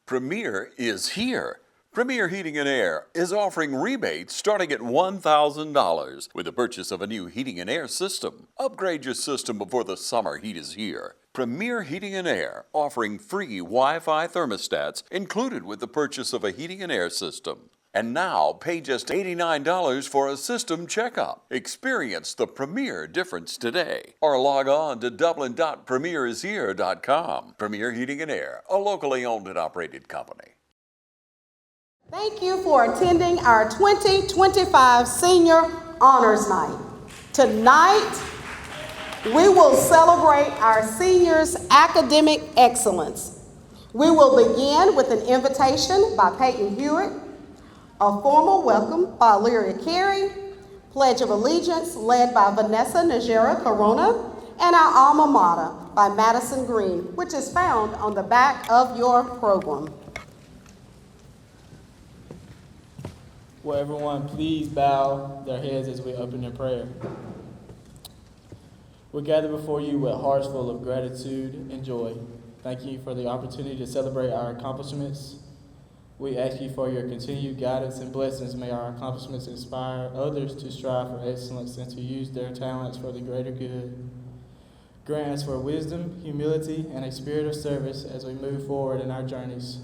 Premier is here. Premier Heating and Air is offering rebates starting at $1,000 with the purchase of a new heating and air system. Upgrade your system before the summer heat is here. Premier Heating and Air offering free Wi-Fi thermostats included with the purchase of a heating and air system. And now pay just $89 for a system checkup. Experience the Premier difference today. Or log on to dublin.premierishere.com. Premier Heating and Air, a locally owned and operated company. Thank you for attending our 2025 Senior Honors Night. Tonight, we will celebrate our seniors' academic excellence. We will begin with an invitation by Peyton Hewitt, a formal welcome by Lyria Carey, Pledge of Allegiance led by Vanessa Najera Corona, and our alma mater by Madison Green, which is found on the back of your program. Will everyone please bow their heads as we open in prayer? We gather before you with hearts full of gratitude and joy. Thank you for the opportunity to celebrate our accomplishments. We ask you for your continued guidance and blessings. May our accomplishments inspire others to strive for excellence and to use their talents for the greater good. Grant us for wisdom, humility, and a spirit of service as we move forward in our journeys.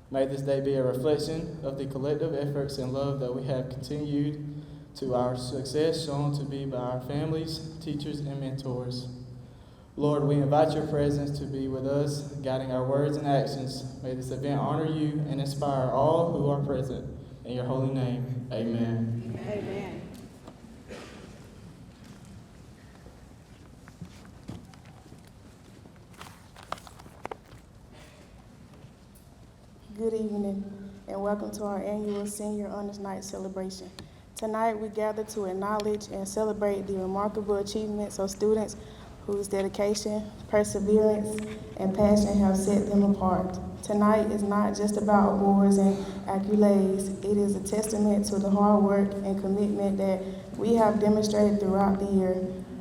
May this day be a reflection of the collective efforts and love that we have continued to our success shown to be by our families, teachers, and mentors. Lord, we invite your presence to be with us, guiding our words and actions. May this event honor you and inspire all who are present. In your holy name, amen. Amen. Good evening, and welcome to our annual Senior Honors Night celebration. Tonight, we gather to acknowledge and celebrate the remarkable achievements of students whose dedication, perseverance, and passion have set them apart. Tonight is not just about awards and accolades. It is a testament to the hard work and commitment that we have demonstrated throughout the year.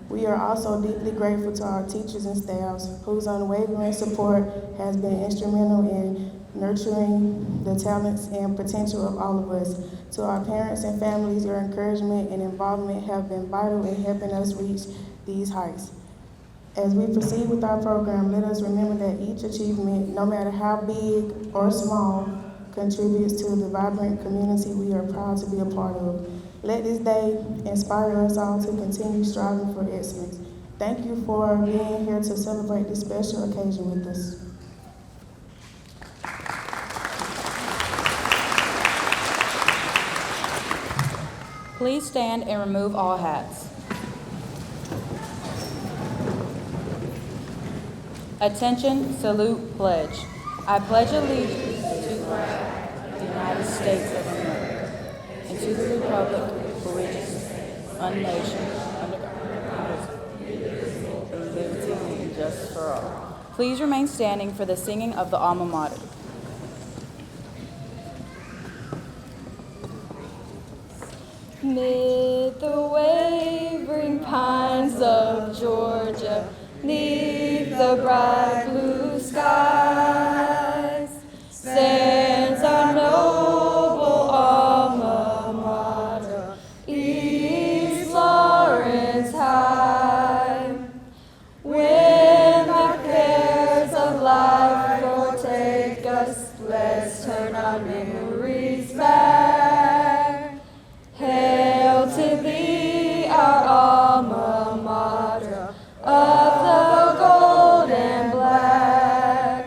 We are also deeply grateful to our teachers and staffs whose unwavering support has been instrumental in nurturing the talents and potential of all of us. To our parents and families, your encouragement and involvement have been vital in helping us reach these heights. As we proceed with our program, let us remember that each achievement, no matter how big or small, contributes to the vibrant community we are proud to be a part of. Let this day inspire us all to continue striving for excellence. Thank you for being here to celebrate this special occasion with us. Please stand and remove all hats. Attention, salute, pledge. I pledge allegiance to the flag of the United States of America and to the republic for which it stands, one nation, under God, indivisible, with liberty and justice for all. Please remain standing for the singing of the alma mater. Mid the wavering pines of Georgia, 'neath the bright blue skies, stands our noble alma mater, East Lawrence High. When our cares of life overtake us, let's turn our memories back. Hail to thee, our alma mater, of the gold and black.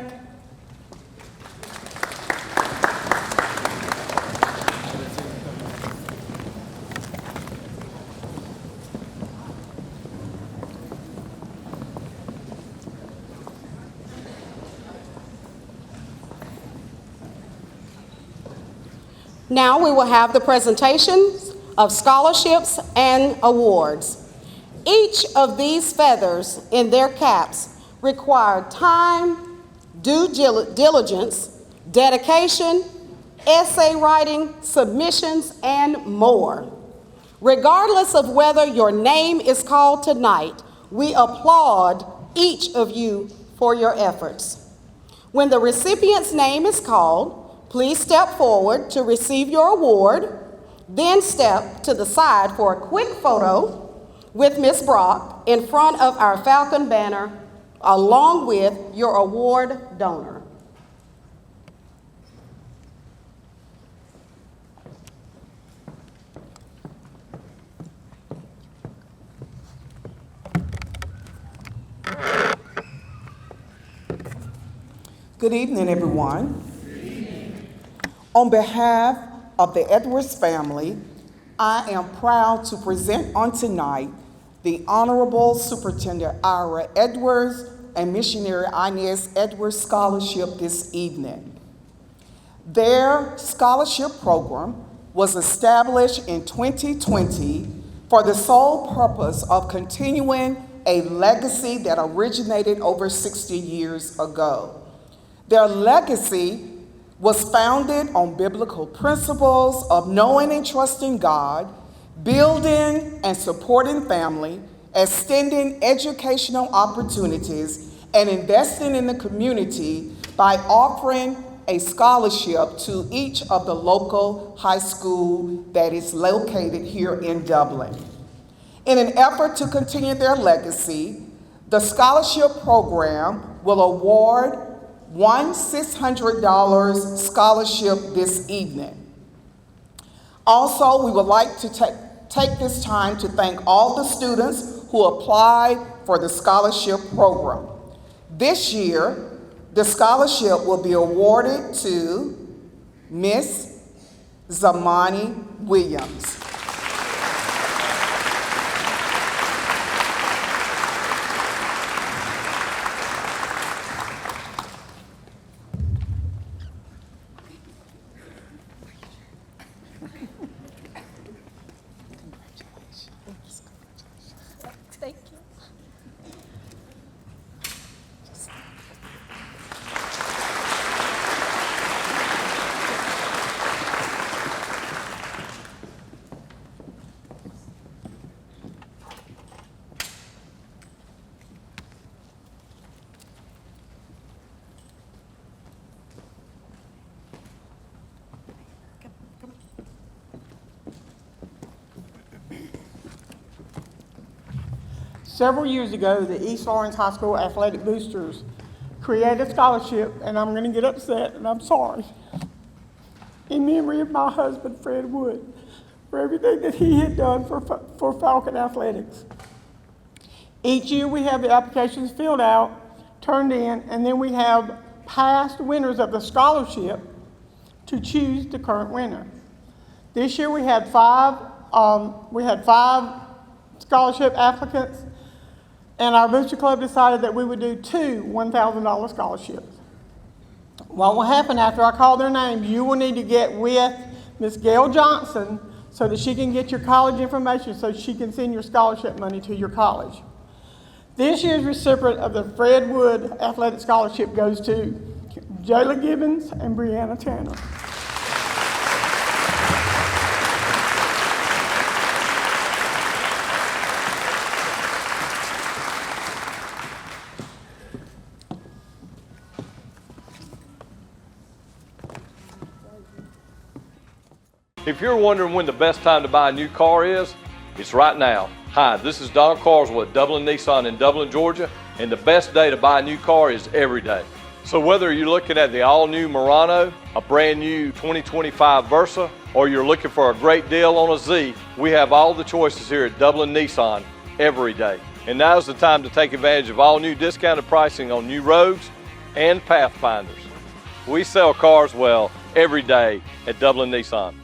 Now we will have the presentations of scholarships and awards. Each of these feathers in their caps require time, due diligence, dedication, essay writing, submissions, and more. Regardless of whether your name is called tonight, we applaud each of you for your efforts. When the recipient's name is called, please step forward to receive your award, then step to the side for a quick photo with Ms. Brock in front of our Falcon banner, along with your award donor. Good evening, everyone. Good evening. On behalf of the Edwards family, I am proud to present on tonight the Honorable Superintendent Ira Edwards and Missionary Inez Edwards Scholarship this evening. Their scholarship program was established in 2020 for the sole purpose of continuing a legacy that originated over 60 years ago. Their legacy was founded on biblical principles of knowing and trusting God, building and supporting family, extending educational opportunities, and investing in the community by offering a scholarship to each of the local high school that is located here in Dublin. In an effort to continue their legacy, the scholarship program will award one $600 scholarship this evening. Also, we would like to take this time to thank all the students who applied for the scholarship program. This year, the scholarship will be awarded to Miss Zamani Williams. Thank you. Several years ago, the East Lawrence High School Athletic Boosters created a scholarship, and I'm going to get upset, and I'm sorry, in memory of my husband, Fred Wood, for everything that he had done for Falcon Athletics. Each year, we have the applications filled out, turned in, and then we have past winners of the scholarship to choose the current winner. This year, we had five scholarship applicants, and our booster club decided that we would do two $1,000 scholarships. What will happen after I call their names, you will need to get with Ms. Gail Johnson so that she can get your college information so she can send your scholarship money to your college. This year's recipient of the Fred Wood Athletic Scholarship goes to Jayla Gibbons and Brianna Tanner. If you're wondering when the best time to buy a new car is, it's right now. Hi, this is Don Carswell at Dublin Nissan in Dublin, Georgia, and the best day to buy a new car is every day. So whether you're looking at the all-new Murano, a brand new 2025 Versa, or you're looking for a great deal on a Z, we have all the choices here at Dublin Nissan every day. And now's the time to take advantage of all new discounted pricing on new Rogues and Pathfinders. We sell cars well every day at Dublin Nissan.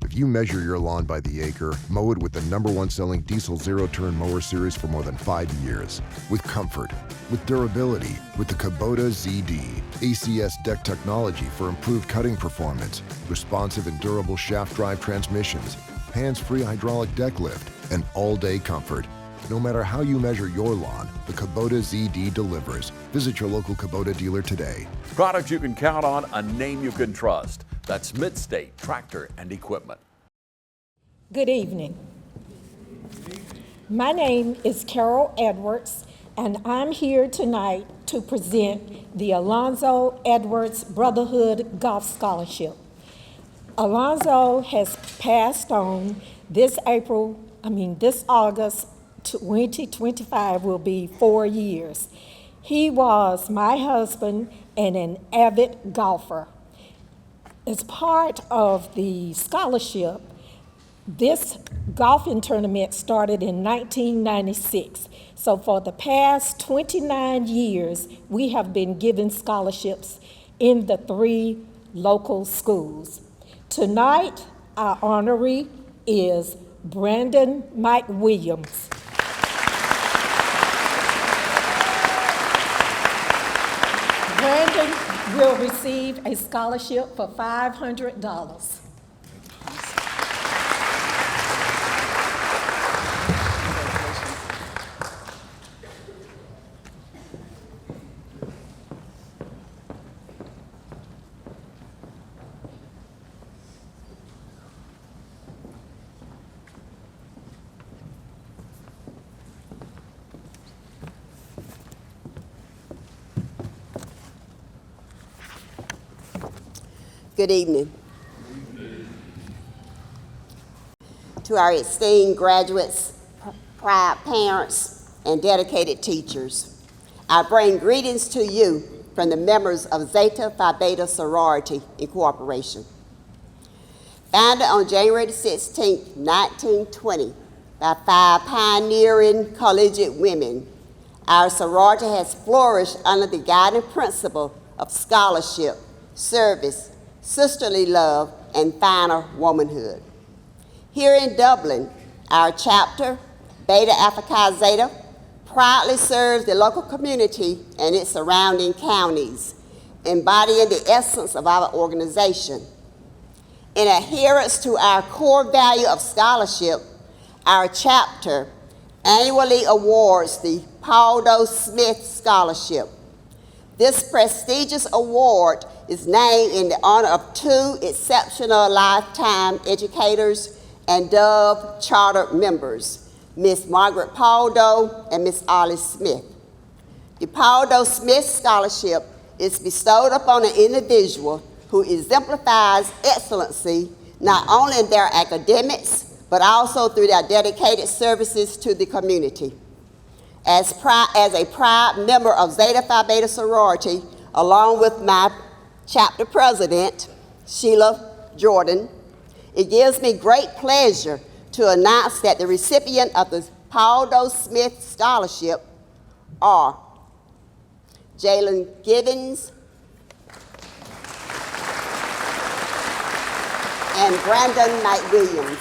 If you measure your lawn by the acre, mow it with the #1 selling diesel zero-turn mower series for more than 5 years. With comfort, with durability, with the Kubota ZD. ACS deck technology for improved cutting performance, responsive and durable shaft drive transmissions, hands-free hydraulic deck lift, and all-day comfort. No matter how you measure your lawn, the Kubota ZD delivers. Visit your local Kubota dealer today. Products you can count on, a name you can trust. That's Mid-State Tractor and Equipment. Good evening. My name is Carol Edwards, and I'm here tonight to present the Alonzo Edwards Brotherhood Golf Scholarship. Alonzo has passed on this August 2025 will be 4 years. He was my husband and an avid golfer. As part of the scholarship, this golfing tournament started in 1996. So for the past 29 years, we have been giving scholarships in the 3 local schools. Tonight, our honoree is Brandon Mike Williams. Brandon will receive a scholarship for $500. Good evening. To our esteemed graduates, proud parents, and dedicated teachers, I bring greetings to you from the members of Zeta Phi Beta Sorority Incorporation. Founded on January 16, 1920, by 5 pioneering collegiate women, our sorority has flourished under the guiding principle of scholarship, service, sisterly love, and finer womanhood. Here in Dublin, our chapter, Beta Alpha Chi Zeta, proudly serves the local community and its surrounding counties, embodying the essence of our organization. In adherence to our core value of scholarship, our chapter annually awards the Paul Doe Smith Scholarship. This prestigious award is named in the honor of 2 exceptional lifetime educators and Dove Charter members, Miss Margaret Paul Doe and Miss Ollie Smith. The Paul Doe Smith Scholarship is bestowed upon an individual who exemplifies excellency not only in their academics, but also through their dedicated services to the community. As a proud member of Zeta Phi Beta Sorority, along with my chapter president, Sheila Jordan, it gives me great pleasure to announce that the recipient of the Paul Doe Smith Scholarship are Jalen Gibbons and Brandon Knight Williams.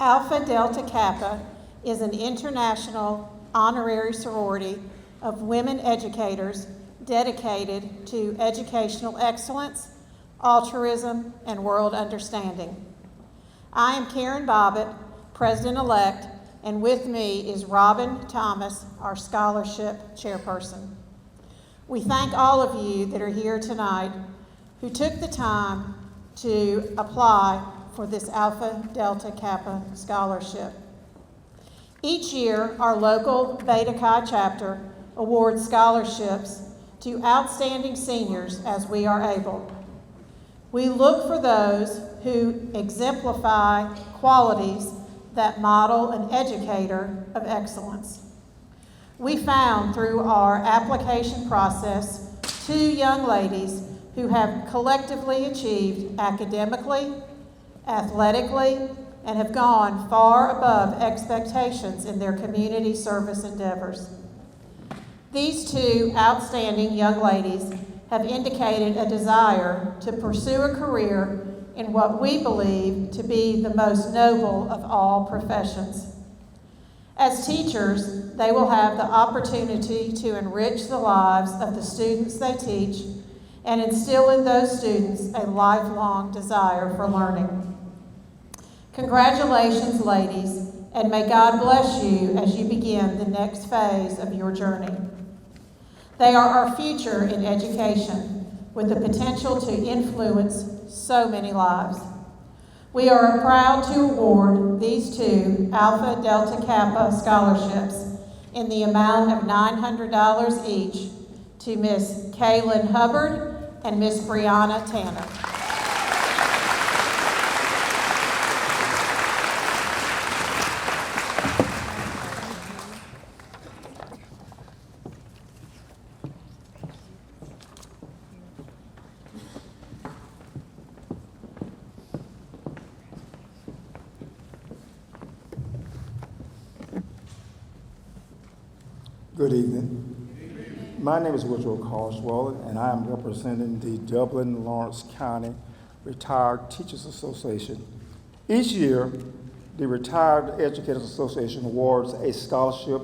Alpha Delta Kappa is an international honorary sorority of women educators dedicated to educational excellence, altruism, and world understanding. I am Karen Bobbitt, President-elect, and with me is Robin Thomas, our scholarship chairperson. We thank all of you that are here tonight who took the time to apply for this Alpha Delta Kappa scholarship. Each year, our local Beta Chi chapter awards scholarships to outstanding seniors as we are able. We look for those who exemplify qualities that model an educator of excellence. We found through our application process 2 young ladies who have collectively achieved academically, athletically, and have gone far above expectations in their community service endeavors. These 2 outstanding young ladies have indicated a desire to pursue a career in what we believe to be the most noble of all professions. As teachers, they will have the opportunity to enrich the lives of the students they teach and instill in those students a lifelong desire for learning. Congratulations, ladies, and may God bless you as you begin the next phase of your journey. They are our future in education, with the potential to influence so many lives. We are proud to award these two Alpha Delta Kappa scholarships in the amount of $900 each to Miss Kaylin Hubbard and Miss Brianna Tanner. Good evening. My name is Woodrow Carswell, and I am representing the Dublin-Lawrence County Retired Teachers Association. Each year, the Retired Educators Association awards a scholarship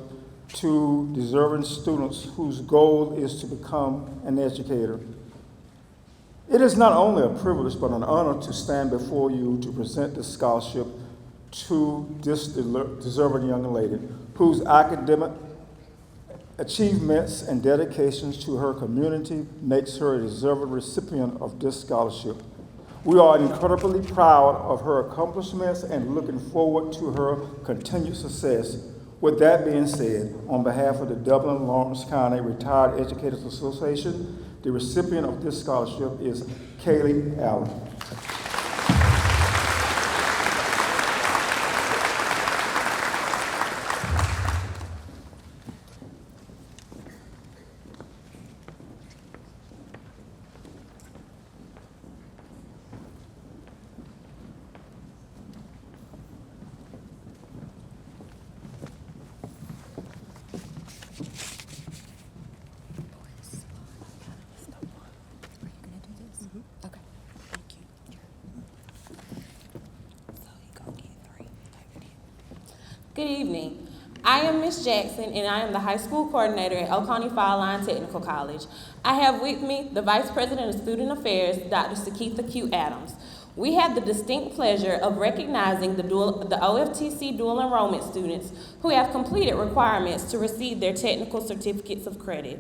to deserving students whose goal is to become an educator. It is not only a privilege but an honor to stand before you to present this scholarship to this deserving young lady whose academic achievements and dedications to her community makes her a deserving recipient of this scholarship. We are incredibly proud of her accomplishments and looking forward to her continued success. With that being said, on behalf of the Dublin-Lawrence County Retired Educators Association, the recipient of this scholarship is Kaylee Allen. Good evening. I am Ms. Jackson, and I am the high school coordinator at Oconee Fire Line Technical College. I have with me the Vice President of Student Affairs, Dr. Sakitha Q. Adams. We have the distinct pleasure of recognizing the OFTC dual enrollment students who have completed requirements to receive their technical certificates of credit.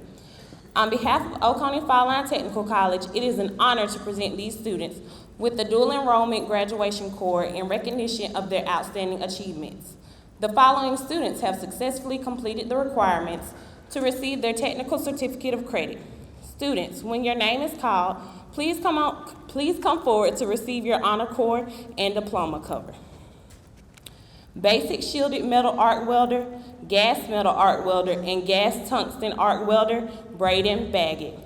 On behalf of Oconee Fire Line Technical College, it is an honor to present these students with the dual enrollment graduation cord in recognition of their outstanding achievements. The following students have successfully completed the requirements to receive their technical certificate of credit. Students, when your name is called, please come forward to receive your honor cord and diploma cover. Basic shielded metal arc welder, gas metal arc welder, and gas tungsten arc welder, Braden Baggett.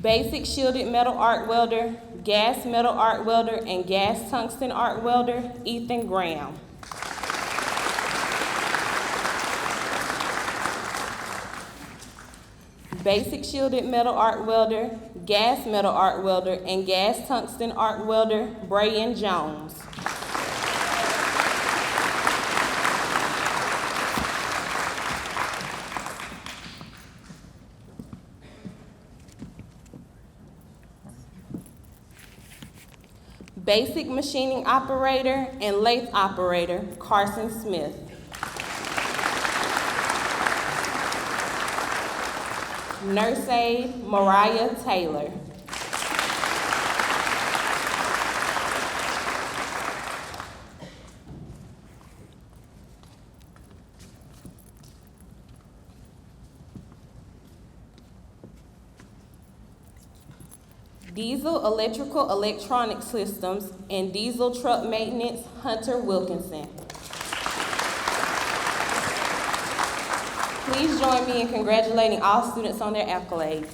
Basic shielded metal arc welder, gas metal arc welder, and gas tungsten arc welder, Ethan Graham. Basic shielded metal arc welder, gas metal arc welder, and gas tungsten arc welder, Brian Jones. Basic machining operator and lathe operator, Carson Smith. Nurse aide, Mariah Taylor. Diesel electrical electronic systems and diesel truck maintenance, Hunter Wilkinson. Please join me in congratulating all students on their accolades.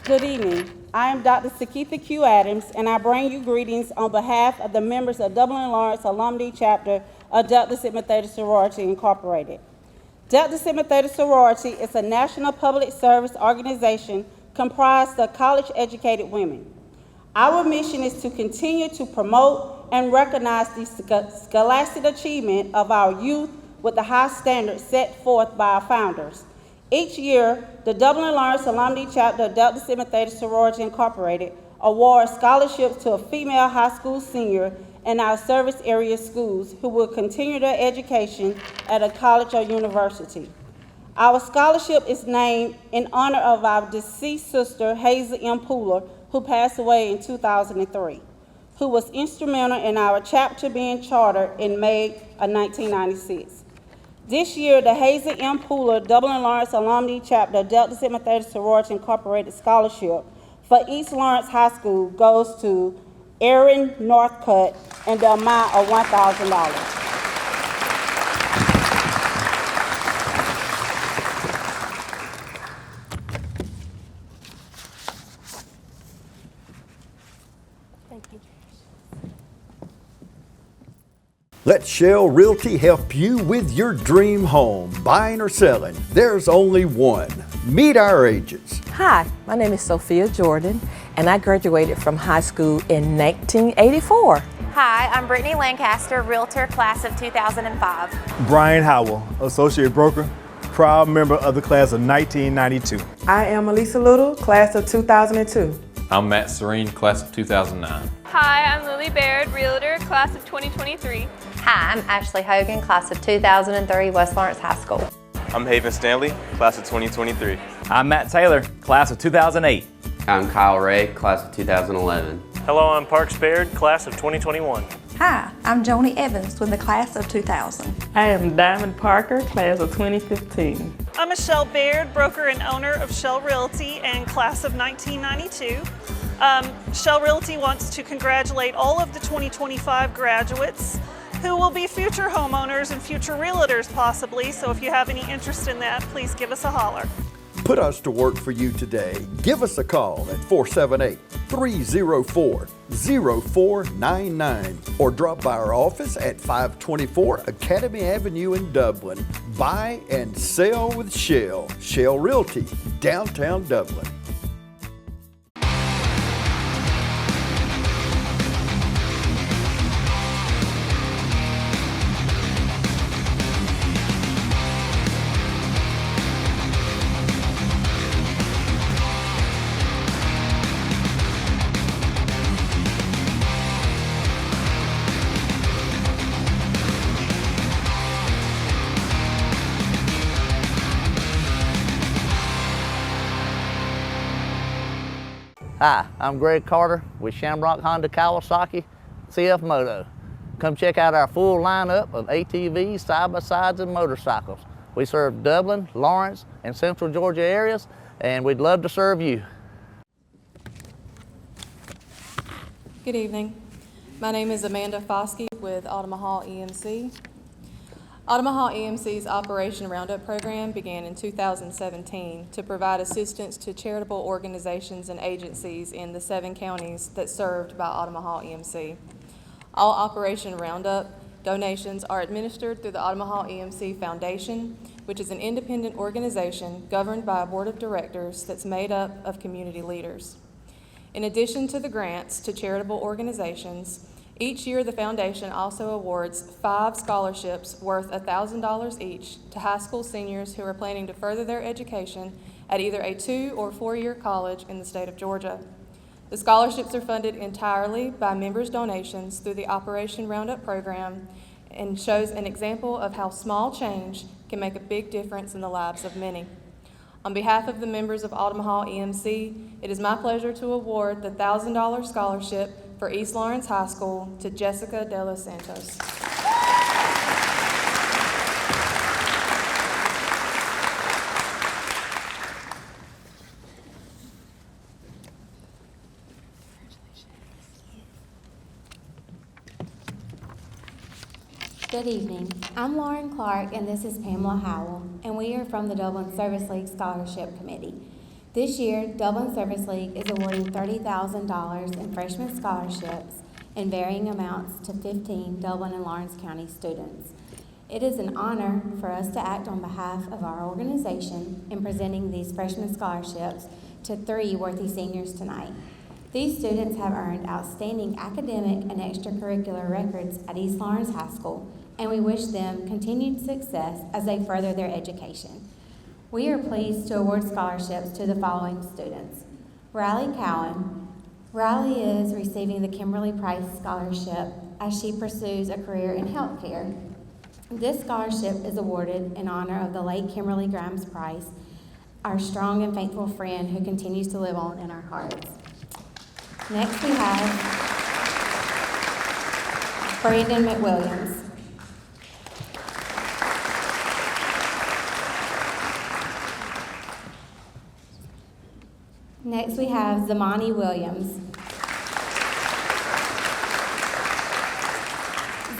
Good evening. I am Dr. Sakitha Q. Adams, and I bring you greetings on behalf of the members of Dublin Lawrence Alumni Chapter of Delta Sigma Theta Sorority Incorporated. Delta Sigma Theta Sorority is a national public service organization comprised of college-educated women. Our mission is to continue to promote and recognize the scholastic achievement of our youth with the high standards set forth by our founders. Each year, the Dublin Lawrence Alumni Chapter of Delta Sigma Theta Sorority Incorporated awards scholarships to a female high school senior in our service area schools who will continue their education at a college or university. Our scholarship is named in honor of our deceased sister, Hazel M. Pooler, who passed away in 2003, who was instrumental in our chapter being chartered in May of 1996. This year, the Hazel M. Pooler Dublin Lawrence Alumni Chapter Delta Sigma Theta Sorority Incorporated Scholarship for East Lawrence High School goes to Erin Northcutt in the amount of $1,000. Let Shell Realty help you with your dream home, buying or selling. There's only one. Meet our agents. Hi, my name is Sophia Jordan, and I graduated from high school in 1984. Hi, I'm Brittany Lancaster, Realtor, class of 2005. Brian Howell, Associate Broker, proud member of the class of 1992. I am Elisa Little, class of 2002. I'm Matt Serene, class of 2009. Hi, I'm Lily Baird, Realtor, class of 2023. Hi, I'm Ashley Hogan, class of 2003, West Lawrence High School. I'm Haven Stanley, class of 2023. I'm Matt Taylor, class of 2008. I'm Kyle Ray, class of 2011. Hello, I'm Parks Baird, class of 2021. Hi, I'm Joni Evans with the class of 2000. I am Diamond Parker, class of 2015. I'm Michelle Baird, broker and owner of Shell Realty and class of 1992. Shell Realty wants to congratulate all of the 2025 graduates who will be future homeowners and future realtors possibly, so if you have any interest in that, please give us a holler. Put us to work for you today. Give us a call at 478-304-0499 or drop by our office at 524 Academy Avenue in Dublin. Buy and sell with Shell. Shell Realty, downtown Dublin. Hi, I'm Greg Carter with Shamrock Honda Kawasaki CF Moto. Come check out our full lineup of ATVs, side-by-sides, and motorcycles. We serve Dublin, Lawrence, and Central Georgia areas, and we'd love to serve you. Good evening. My name is Amanda Foskey with Omaha EMC. Omaha EMC's Operation Roundup program began in 2017 to provide assistance to charitable organizations and agencies in the 7 counties that served by Omaha EMC. All Operation Roundup donations are administered through the Omaha EMC Foundation, which is an independent organization governed by a board of directors that's made up of community leaders. In addition to the grants to charitable organizations, each year the foundation also awards 5 scholarships worth $1,000 each to high school seniors who are planning to further their education at either a 2- or 4-year college in the state of Georgia. The scholarships are funded entirely by members' donations through the Operation Roundup program and shows an example of how small change can make a big difference in the lives of many. On behalf of the members of Omaha EMC, it is my pleasure to award the $1,000 scholarship for East Lawrence High School to Jessica De Los Santos. Good evening. I'm Lauren Clark and this is Pamela Howell, and we are from the Dublin Service League Scholarship Committee. This year, Dublin Service League is awarding $30,000 in freshman scholarships in varying amounts to 15 Dublin and Lawrence County students. It is an honor for us to act on behalf of our organization in presenting these freshman scholarships to 3 worthy seniors tonight. These students have earned outstanding academic and extracurricular records at East Lawrence High School, and we wish them continued success as they further their education. We are pleased to award scholarships to the following students. Riley Cowan. Riley is receiving the Kimberly Price Scholarship as she pursues a career in healthcare. This scholarship is awarded in honor of the late Kimberly Grimes Price, our strong and faithful friend who continues to live on in our hearts. Next we have Brandon McWilliams. Next we have Zamani Williams.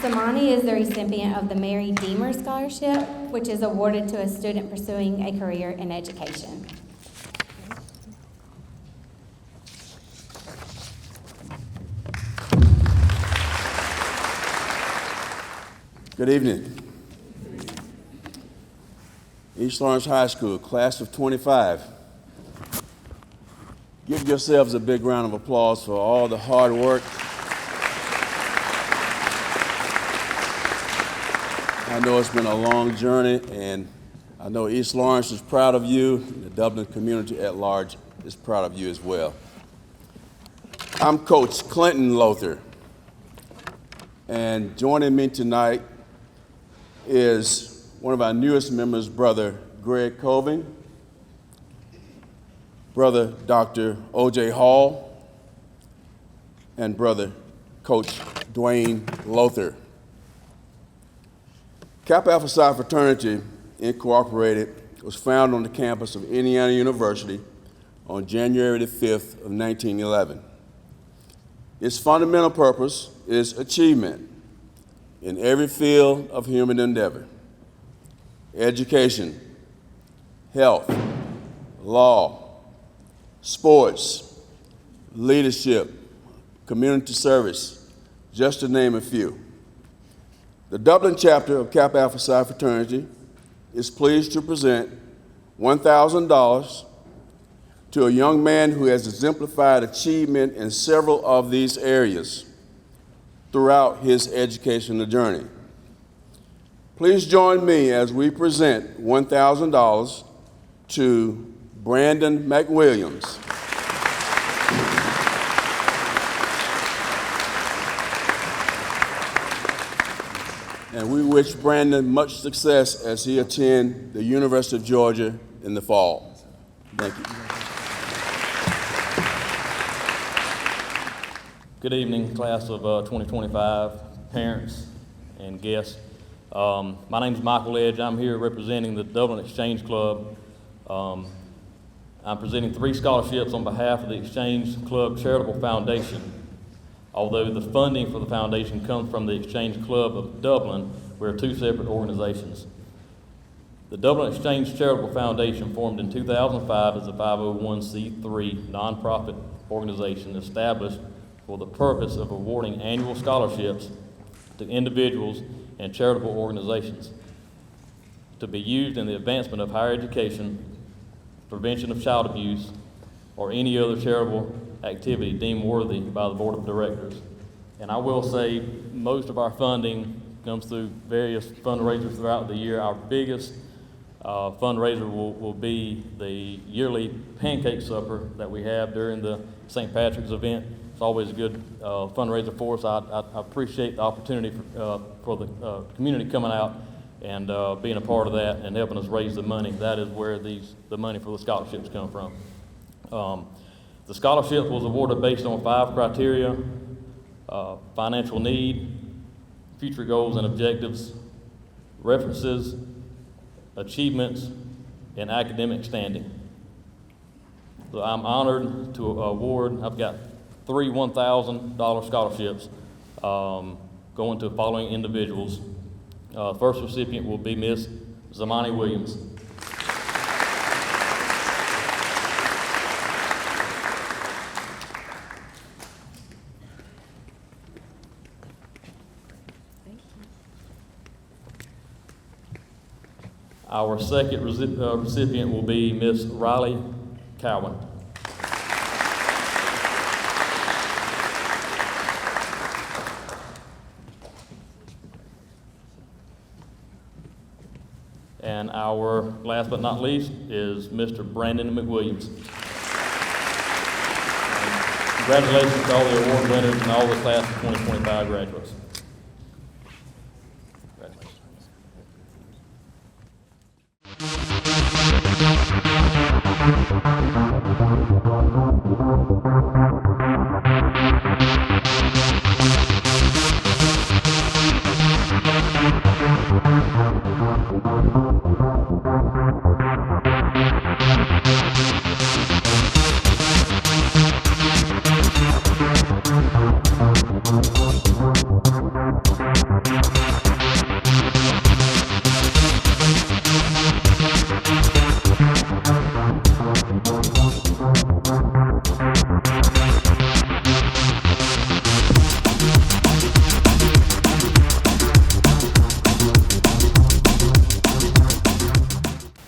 Zamani is the recipient of the Mary Deemer Scholarship, which is awarded to a student pursuing a career in education. Good evening. East Lawrence High School, class of 25. Give yourselves a big round of applause for all the hard work. I know it's been a long journey, and I know East Lawrence is proud of you, and the Dublin community at large is proud of you as well. I'm Coach Clinton Lothar, and joining me tonight is one of our newest members, Brother Greg Coving, Brother Dr. O.J. Hall, and Brother Coach Dwayne Lothar. Kappa Alpha Psi Fraternity, Incorporated, was founded on the campus of Indiana University on January the 5th of 1911. Its fundamental purpose is achievement in every field of human endeavor: education, health, law, sports, leadership, community service, just to name a few. The Dublin chapter of Kappa Alpha Psi Fraternity is pleased to present $1,000 to a young man who has exemplified achievement in several of these areas throughout his educational journey. Please join me as we present $1,000 to Brandon McWilliams. And we wish Brandon much success as he attends the University of Georgia in the fall. Thank you. Good evening, class of 2025, parents and guests. My name is Michael Edge. I'm here representing the Dublin Exchange Club. I'm presenting 3 scholarships on behalf of the Exchange Club Charitable Foundation. Although the funding for the foundation comes from the Exchange Club of Dublin, we're 2 separate organizations. The Dublin Exchange Charitable Foundation, formed in 2005 as a 501c3 nonprofit organization established for the purpose of awarding annual scholarships to individuals and charitable organizations to be used in the advancement of higher education, prevention of child abuse, or any other charitable activity deemed worthy by the Board of Directors. And I will say most of our funding comes through various fundraisers throughout the year. Our biggest fundraiser will be the yearly pancake supper that we have during the St. Patrick's event. It's always a good fundraiser for us. I appreciate the opportunity for the community coming out and being a part of that and helping us raise the money. That is where the money for the scholarships come from. The scholarship was awarded based on 5 criteria: financial need, future goals and objectives, references, achievements, and academic standing. So I'm honored to award, I've got 3 $1,000 scholarships going to the following individuals. First recipient will be Miss Zamani Williams. Our second recipient will be Miss Riley Cowan. And our last but not least is Mr. Brandon McWilliams. Congratulations to all the award winners and all the class of 2025 graduates.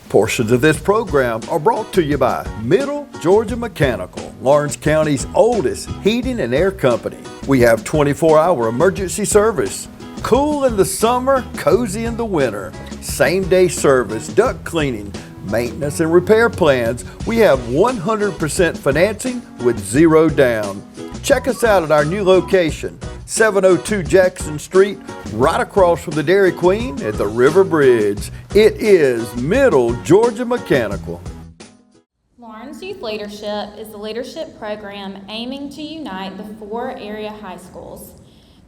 Portions of this program are brought to you by Middle Georgia Mechanical, Lawrence County's oldest heating and air company. We have 24-hour emergency service, cool in the summer, cozy in the winter, same-day service, duct cleaning, maintenance and repair plans. We have 100% financing with zero down. Check us out at our new location, 702 Jackson Street, right across from the Dairy Queen at the River Bridge. It is Middle Georgia Mechanical. Lawrence Youth Leadership is the leadership program aiming to unite the 4 area high schools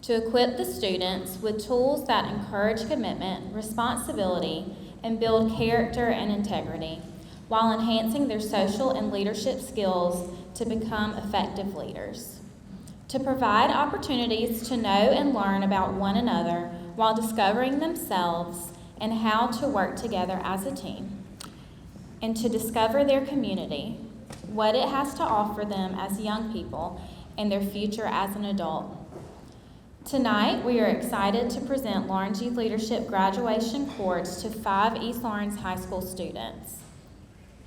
to equip the students with tools that encourage commitment, responsibility, and build character and integrity, while enhancing their social and leadership skills to become effective leaders. To provide opportunities to know and learn about one another while discovering themselves and how to work together as a team, and to discover their community, what it has to offer them as young people, and their future as an adult. Tonight, we are excited to present Lawrence Youth Leadership graduation cords to 5 East Lawrence High School students: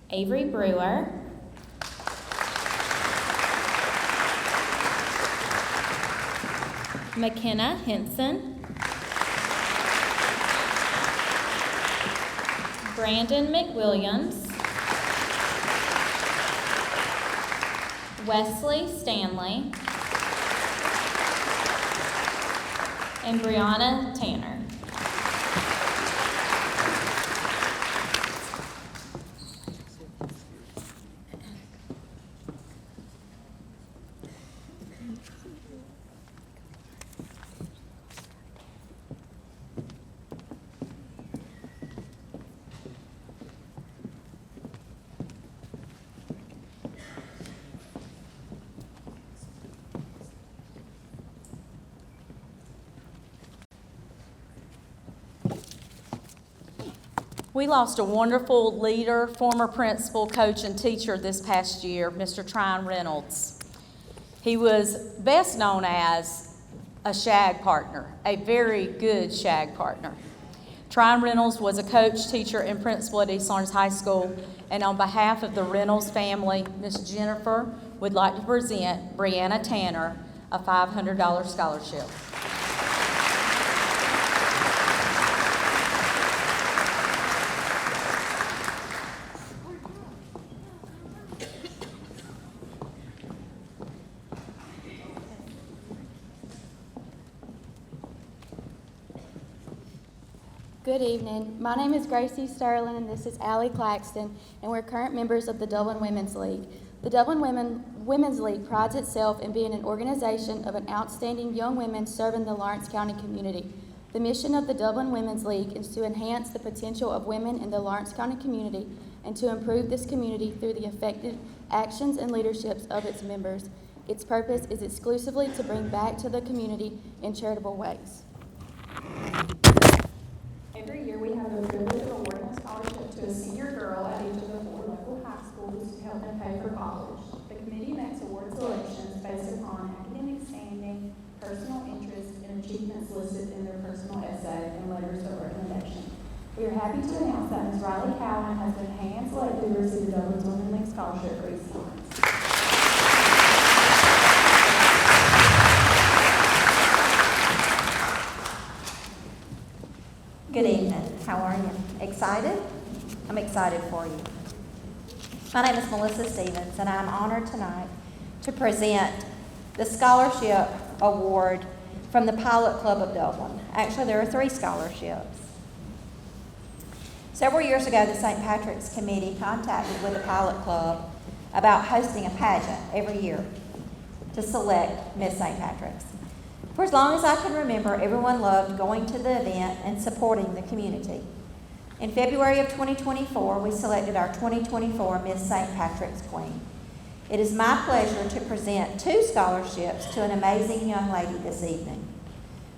Avery Brewer, McKenna Henson, Brandon McWilliams, Wesley Stanley, and Brianna Tanner. We lost a wonderful leader, former principal, coach, and teacher this past year, Mr. Tryon Reynolds. He was best known as a shag partner, a very good shag partner. Tryon Reynolds was a coach, teacher, and principal at East Lawrence High School, and on behalf of the Reynolds family, Ms. Jennifer would like to present Brianna Tanner a $500 scholarship. Good evening. My name is Gracie Sterling, and this is Allie Claxton, and we're current members of the Dublin Women's League. The Dublin Women's League prides itself in being an organization of an outstanding young women serving the Lawrence County community. The mission of the Dublin Women's League is to enhance the potential of women in the Lawrence County community and to improve this community through the effective actions and leaderships of its members. Its purpose is exclusively to bring back to the community in charitable ways. Every year we have the privilege of awarding a scholarship to a senior girl at each of the 4 local high schools to help them pay for college. The committee makes award selections based upon academic standing, personal interest, and achievements listed in their personal essay and letters of recommendation. We are happy to announce that Ms. Riley Cowan has been hand-selected to receive the Dublin Women League Scholarship for East Lawrence. Good evening. How are you? Excited? I'm excited for you. My name is Melissa Stevens, and I'm honored tonight to present the Scholarship Award from the Pilot Club of Dublin. Actually, there are 3 scholarships. Several years ago, the St. Patrick's Committee contacted with the Pilot Club about hosting a pageant every year to select Miss St. Patrick's. For as long as I can remember, everyone loved going to the event and supporting the community. In February of 2024, we selected our 2024 Miss St. Patrick's Queen. It is my pleasure to present 2 scholarships to an amazing young lady this evening.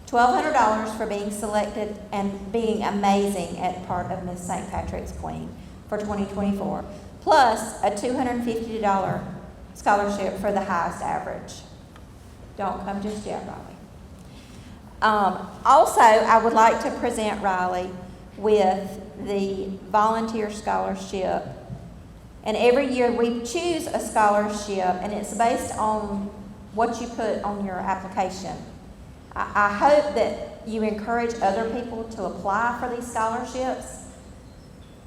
$1,200 for being selected and being amazing at part of Miss St. Patrick's Queen for 2024, plus a $250 scholarship for the highest average. Don't come just yet, Riley. Also, I would like to present Riley with the volunteer scholarship. And every year we choose a scholarship, and it's based on what you put on your application. I hope that you encourage other people to apply for these scholarships.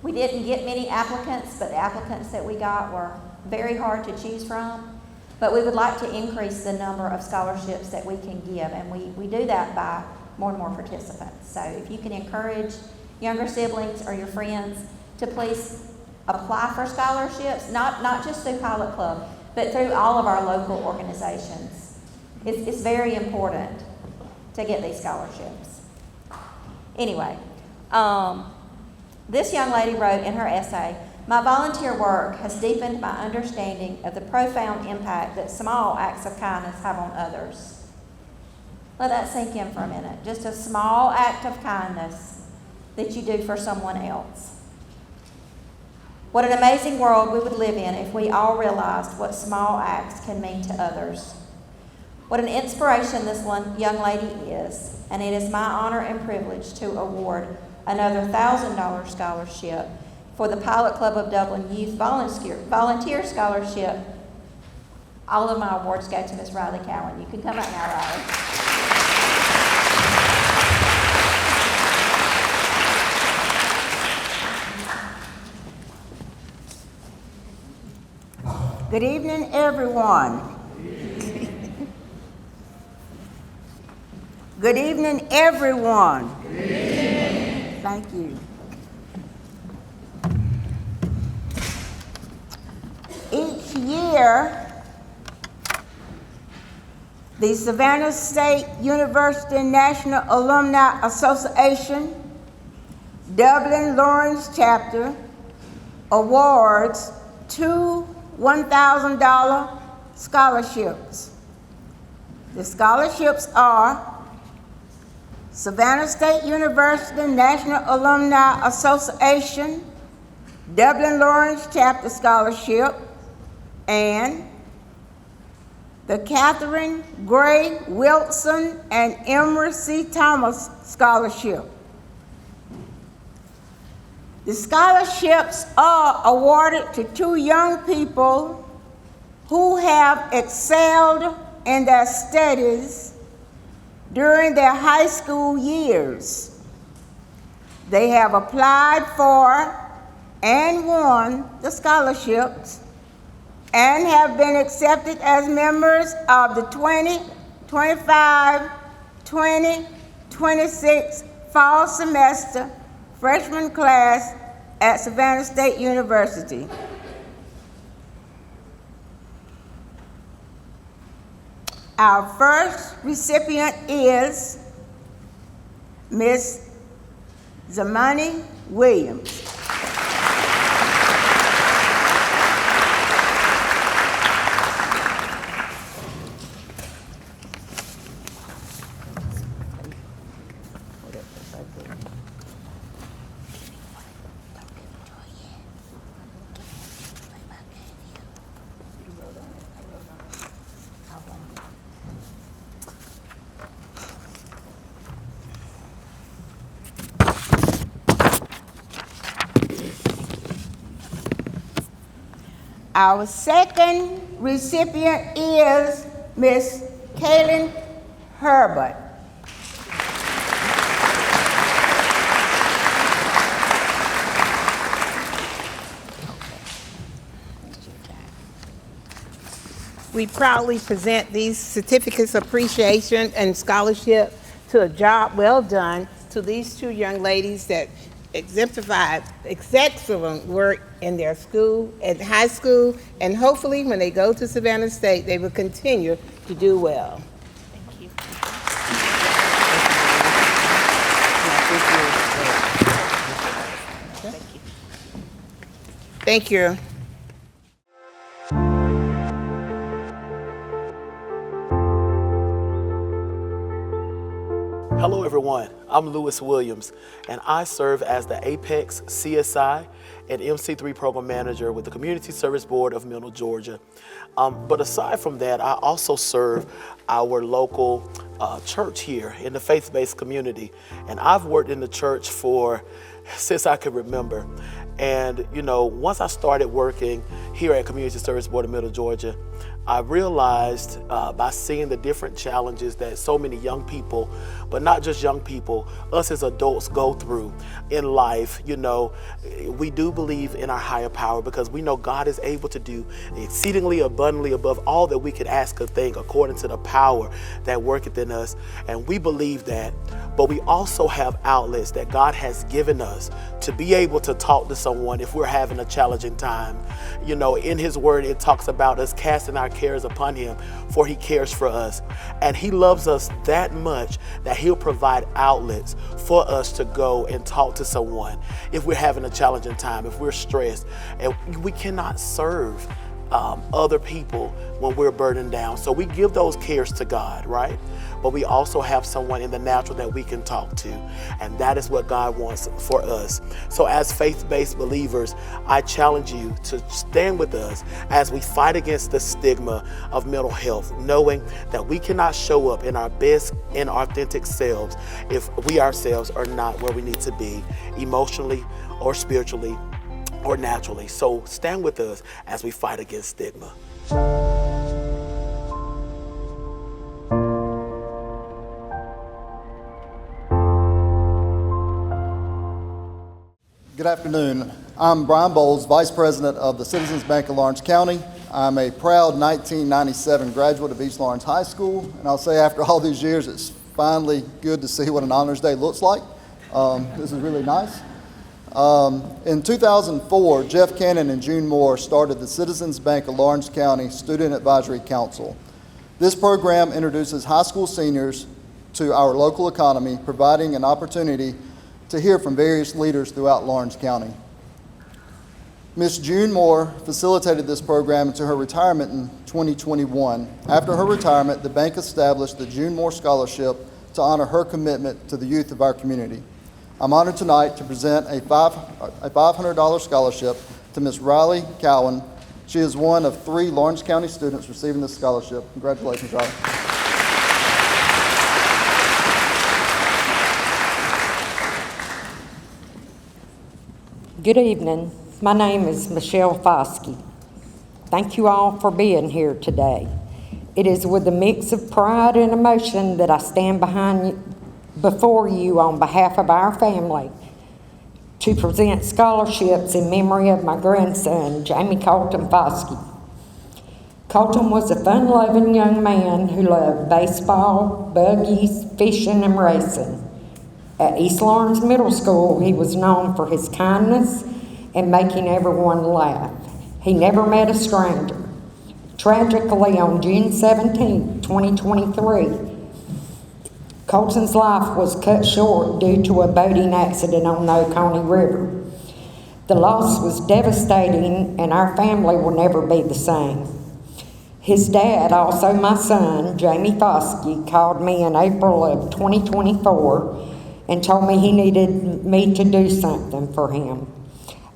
We didn't get many applicants, but the applicants that we got were very hard to choose from. But we would like to increase the number of scholarships that we can give, and we do that by more and more participants. So if you can encourage younger siblings or your friends to please apply for scholarships, not just through Pilot Club, but through all of our local organizations. It's very important to get these scholarships. Anyway, this young lady wrote in her essay, "My volunteer work has deepened my understanding of the profound impact that small acts of kindness have on others." Let that sink in for a minute. Just a small act of kindness that you do for someone else. What an amazing world we would live in if we all realized what small acts can mean to others. What an inspiration this young lady is, and it is my honor and privilege to award another $1,000 scholarship for the Pilot Club of Dublin Youth Volunteer Scholarship. All of my awards go to Ms. Riley Cowan. You can come up now, Riley. Good evening, everyone. Good evening, everyone. Good evening. Thank you. Each year, the Savannah State University National Alumni Association, Dublin Lawrence Chapter, awards 2 $1,000 scholarships. The scholarships are Savannah State University National Alumni Association, Dublin Lawrence Chapter Scholarship, and the Catherine Gray Wilson and Emery C. Thomas Scholarship. The scholarships are awarded to 2 young people who have excelled in their studies during their high school years. They have applied for and won the scholarships and have been accepted as members of the 2025-2026 fall semester freshman class at Savannah State University. Our first recipient is Miss Zamani Williams. Our second recipient is Miss Kaylin Herbert. We proudly present these certificates of appreciation and scholarship to a job well done to these two young ladies that exemplified excellent work in their school, at high school, and hopefully when they go to Savannah State, they will continue to do well. Thank you. Thank you. Hello everyone, I'm Lewis Williams and I serve as the Apex CSI and MC3 Program Manager with the Community Service Board of Middle Georgia. But aside from that, I also serve our local church here in the faith-based community. And I've worked in the church since I can remember. And you know, once I started working here at Community Service Board of Middle Georgia, I realized by seeing the different challenges that so many young people, but not just young people, us as adults go through in life, you know, we do believe in our higher power because we know God is able to do exceedingly abundantly above all that we could ask or think according to the power that worketh in us. And we believe that, but we also have outlets that God has given us to be able to talk to someone if we're having a challenging time. You know, in His Word, it talks about us casting our cares upon Him, for He cares for us. And He loves us that much that He'll provide outlets for us to go and talk to someone if we're having a challenging time, if we're stressed. And we cannot serve other people when we're burdened down. So we give those cares to God, right? But we also have someone in the natural that we can talk to. And that is what God wants for us. So as faith-based believers, I challenge you to stand with us as we fight against the stigma of mental health, knowing that we cannot show up in our best and authentic selves if we ourselves are not where we need to be emotionally or spiritually or naturally. So stand with us as we fight against stigma. Good afternoon. I'm Brian Bowles, Vice President of the Citizens Bank of Lawrence County. I'm a proud 1997 graduate of East Lawrence High School, and I'll say after all these years, it's finally good to see what an Honors Day looks like. This is really nice. In 2004, Jeff Cannon and June Moore started the Citizens Bank of Lawrence County Student Advisory Council. This program introduces high school seniors to our local economy, providing an opportunity to hear from various leaders throughout Lawrence County. Ms. June Moore facilitated this program until her retirement in 2021. After her retirement, the bank established the June Moore Scholarship to honor her commitment to the youth of our community. I'm honored tonight to present a $500 scholarship to Ms. Riley Cowan. She is one of 3 Lawrence County students receiving this scholarship. Congratulations, Riley. Good evening. My name is Michelle Foskey. Thank you all for being here today. It is with a mix of pride and emotion that I stand before you on behalf of our family to present scholarships in memory of my grandson, Jamie Colton Foskey. Colton was a fun-loving young man who loved baseball, buggies, fishing, and racing. At East Lawrence Middle School, he was known for his kindness and making everyone laugh. He never met a stranger. Tragically, on June 17, 2023, Colton's life was cut short due to a boating accident on the Oconee River. The loss was devastating, and our family will never be the same. His dad, also my son, Jamie Foskey, called me in April of 2024 and told me he needed me to do something for him.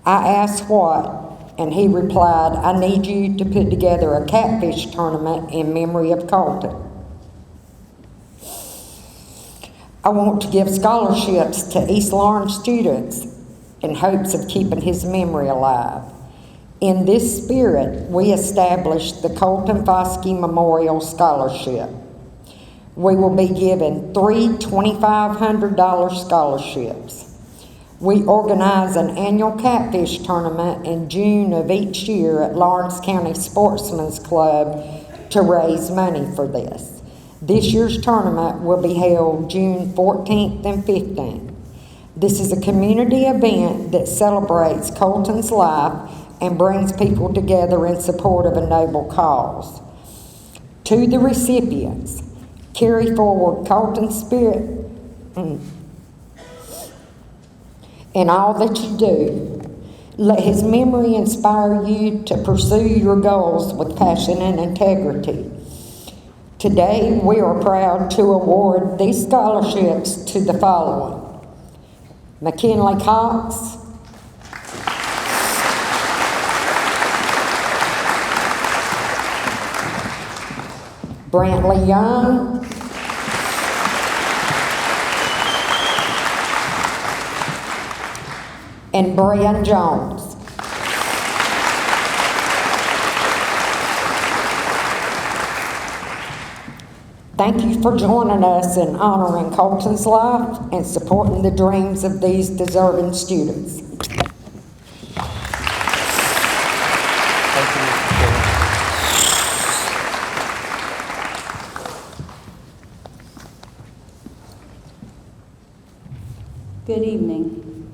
I asked what, and he replied, I need you to put together a catfish tournament in memory of Colton. I want to give scholarships to East Lawrence students in hopes of keeping his memory alive. In this spirit, we established the Colton Foskey Memorial Scholarship. We will be given 3 $2,500 scholarships. We organize an annual catfish tournament in June of each year at Lawrence County Sportsman's Club to raise money for this. This year's tournament will be held June 14th and 15th. This is a community event that celebrates Colton's life and brings people together in support of a noble cause. To the recipients, carry forward Colton's spirit in all that you do. Let his memory inspire you to pursue your goals with passion and integrity. Today, we are proud to award these scholarships to the following: McKinley Cox, Brantley Young, and Brian Jones. Thank you for joining us in honoring Colton's life and supporting the dreams of these deserving students. Good evening.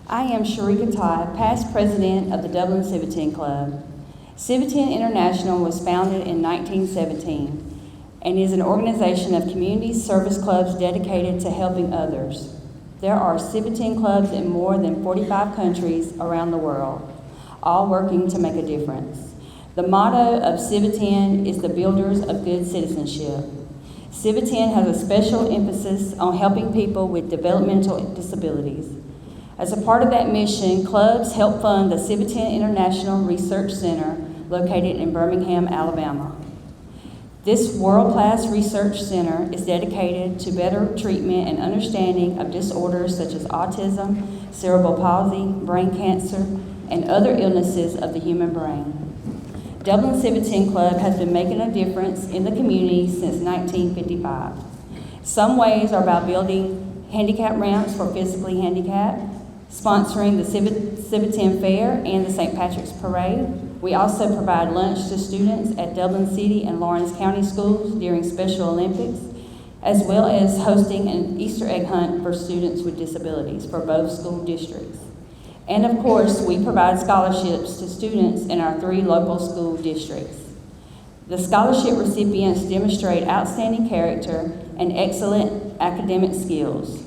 I am Sharika Todd, past president of the Dublin Civitan Club. Civitan International was founded in 1917 and is an organization of community service clubs dedicated to helping others. There are Civitan clubs in more than 45 countries around the world, all working to make a difference. The motto of Civitan is the builders of good citizenship. Civitan has a special emphasis on helping people with developmental disabilities. As a part of that mission, clubs help fund the Civitan International Research Center located in Birmingham, Alabama. This world-class research center is dedicated to better treatment and understanding of disorders such as autism, cerebral palsy, brain cancer, and other illnesses of the human brain. Dublin Civitan Club has been making a difference in the community since 1955. Some ways are by building handicap ramps for physically handicapped, sponsoring the Civitan Fair and the St. Patrick's Parade. We also provide lunch to students at Dublin City and Lawrence County schools during Special Olympics, as well as hosting an Easter egg hunt for students with disabilities for both school districts. And of course, we provide scholarships to students in our 3 local school districts. The scholarship recipients demonstrate outstanding character and excellent academic skills.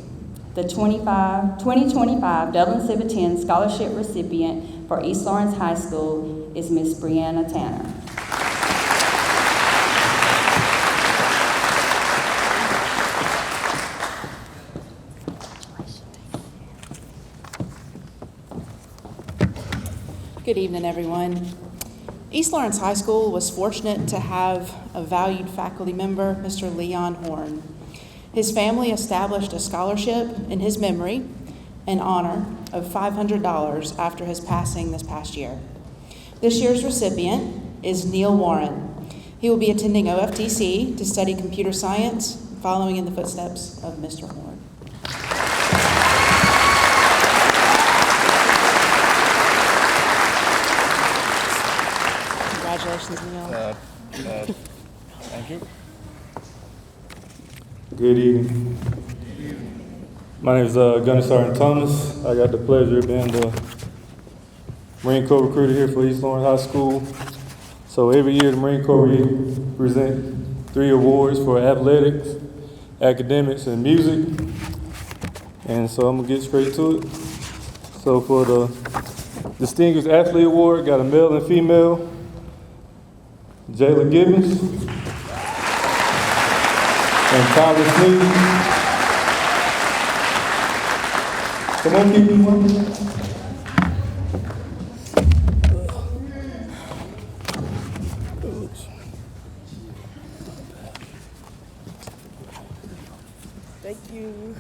The 2025 Dublin Civitan Scholarship recipient for East Lawrence High School is Miss Brianna Tanner. Good evening, everyone. East Lawrence High School was fortunate to have a valued faculty member, Mr. Leon Horn. His family established a scholarship in his memory in honor of $500 after his passing this past year. This year's recipient is Neil Warren. He will be attending OFTC to study computer science, following in the footsteps of Mr. Horn. Congratulations, Neil. Thank you. Good evening. My name is Gunner Sergeant Thomas. I got the pleasure of being the Marine Corps recruiter here for East Lawrence High School. So every year the Marine Corps we present 3 awards for athletics, academics, and music. And so I'm gonna get straight to it. So for the Distinguished Athlete Award, got a male and female. Jayla Gibbons and Tyler Sneed. Come on, keep me one. Thank you.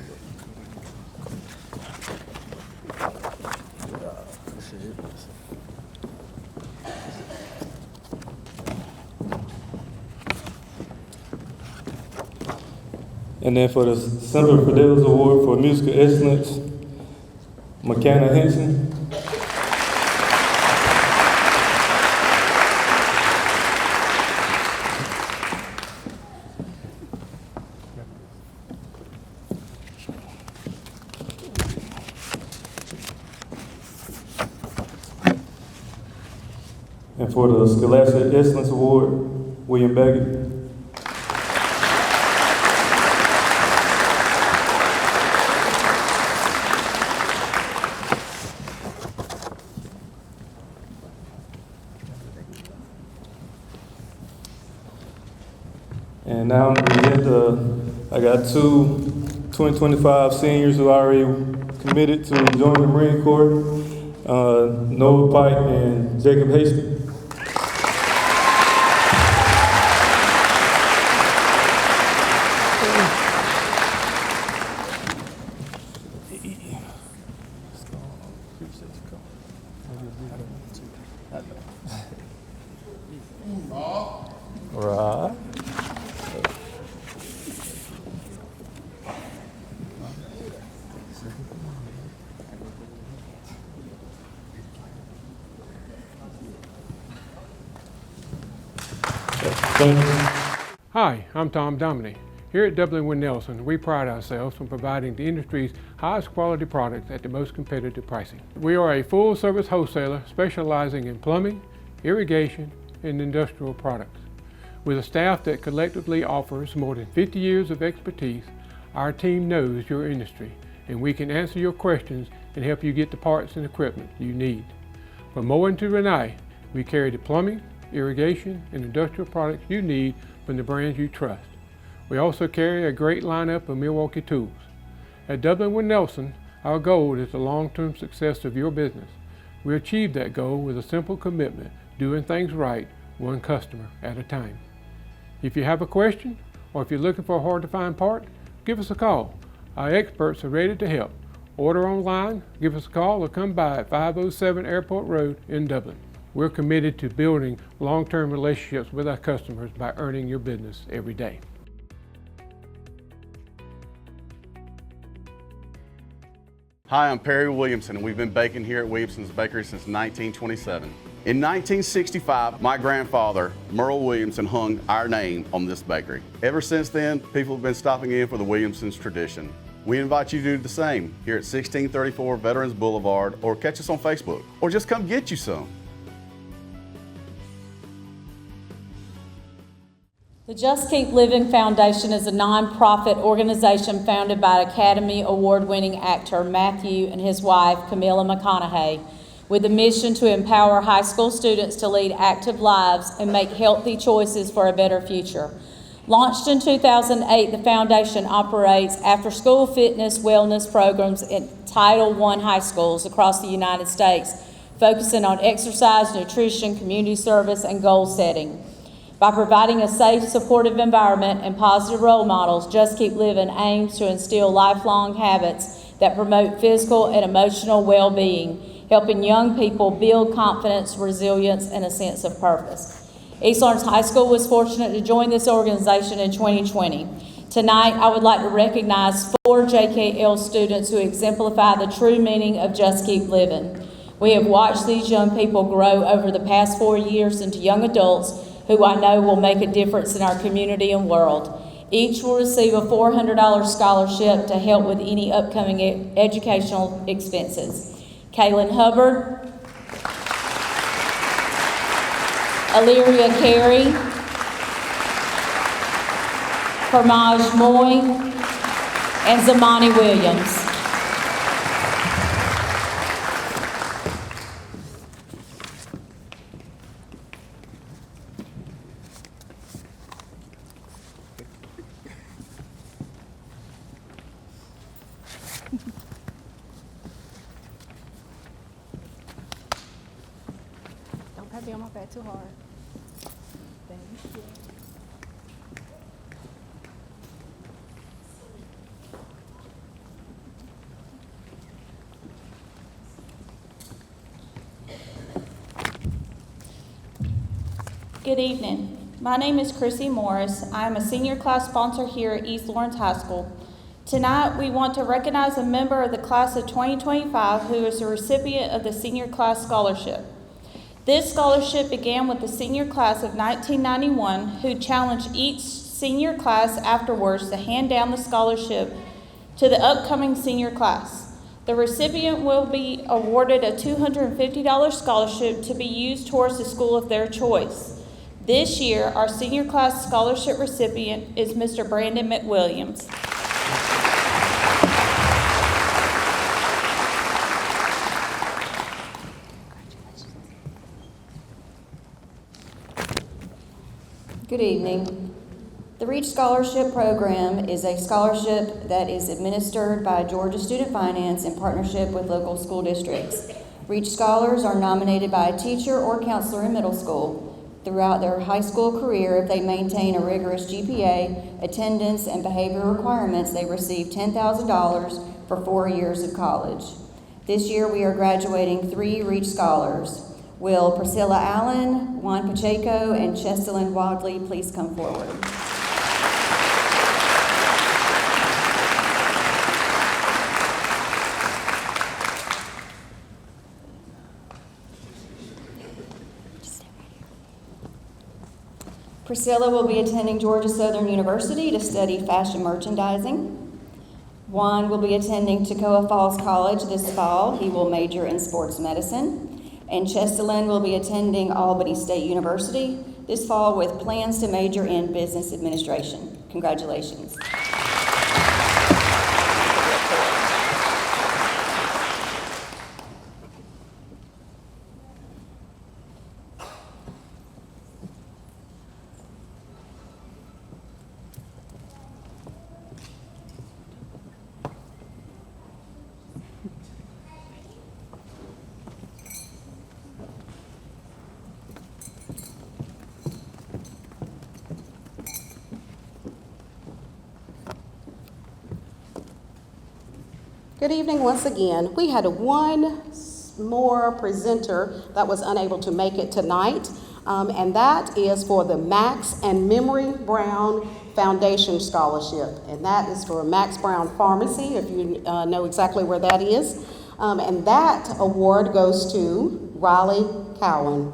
And then for the Semper Fidelis Award for Musical Excellence, McKenna Henson. And for the Scholastic Excellence Award, William Beckett. And now I got two 2025 seniors who are already committed to join the Marine Corps, Noah Pike and Jacob Hastings. Right. Hi, I'm Tom Dominy. Here at Dublin Wind Nelson, we pride ourselves on providing the industry's highest quality products at the most competitive pricing. We are a full-service wholesaler specializing in plumbing, irrigation, and industrial products. With a staff that collectively offers more than 50 years of expertise, our team knows your industry, and we can answer your questions and help you get the parts and equipment you need. From Moen to Renee, we carry the plumbing, irrigation, and industrial products you need from the brands you trust. We also carry a great lineup of Milwaukee tools. At Dublin Wind Nelson, our goal is the long-term success of your business. We achieve that goal with a simple commitment, doing things right, one customer at a time. If you have a question, or if you're looking for a hard-to-find part, give us a call. Our experts are ready to help. Order online, give us a call, or come by at 507 Airport Road in Dublin. We're committed to building long-term relationships with our customers by earning your business every day. Hi, I'm Perry Williamson, and we've been baking here at Williamson's Bakery since 1927. In 1965, my grandfather, Merle Williamson, hung our name on this bakery. Ever since then, people have been stopping in for the Williamson's tradition. We invite you to do the same here at 1634 Veterans Boulevard, or catch us on Facebook, or just come get you some. The Just Keep Living Foundation is a nonprofit organization founded by Academy Award-winning actor Matthew and his wife, Camilla McConaughey, with a mission to empower high school students to lead active lives and make healthy choices for a better future. Launched in 2008, the foundation operates after-school fitness wellness programs in Title I high schools across the United States, focusing on exercise, nutrition, community service, and goal setting. By providing a safe, supportive environment and positive role models, Just Keep Living aims to instill lifelong habits that promote physical and emotional well-being, helping young people build confidence, resilience, and a sense of purpose. East Lawrence High School was fortunate to join this organization in 2020. Tonight, I would like to recognize 4 JKL students who exemplify the true meaning of Just Keep Living. We have watched these young people grow over the past 4 years into young adults who I know will make a difference in our community and world. Each will receive a $400 scholarship to help with any upcoming educational expenses. Kaylin Hubbard, Illyria Carey, Hermage Moy, and Zamani Williams. Don't pat me on my back too hard. Thank you. Good evening. My name is Chrissy Morris. I am a senior class sponsor here at East Lawrence High School. Tonight, we want to recognize a member of the class of 2025 who is a recipient of the Senior Class Scholarship. This scholarship began with the senior class of 1991, who challenged each senior class afterwards to hand down the scholarship to the upcoming senior class. The recipient will be awarded a $250 scholarship to be used towards the school of their choice. This year, our senior class scholarship recipient is Mr. Brandon McWilliams. Good evening. The REACH Scholarship Program is a scholarship that is administered by Georgia Student Finance in partnership with local school districts. REACH scholars are nominated by a teacher or counselor in middle school. Throughout their high school career, if they maintain a rigorous GPA, attendance, and behavioral requirements, they receive $10,000 for 4 years of college. This year, we are graduating 3 REACH scholars. Will Priscilla Allen, Juan Pacheco, and Chestelyn Wadley please come forward? Priscilla will be attending Georgia Southern University to study fashion merchandising. Juan will be attending Toccoa Falls College this fall. He will major in sports medicine. And Chestelyn will be attending Albany State University this fall with plans to major in business administration. Congratulations. Good evening once again. We had one more presenter that was unable to make it tonight, and that is for the Max and Memory Brown Foundation Scholarship, and that is for Max Brown Pharmacy, if you know exactly where that is, and that award goes to Riley Cowan.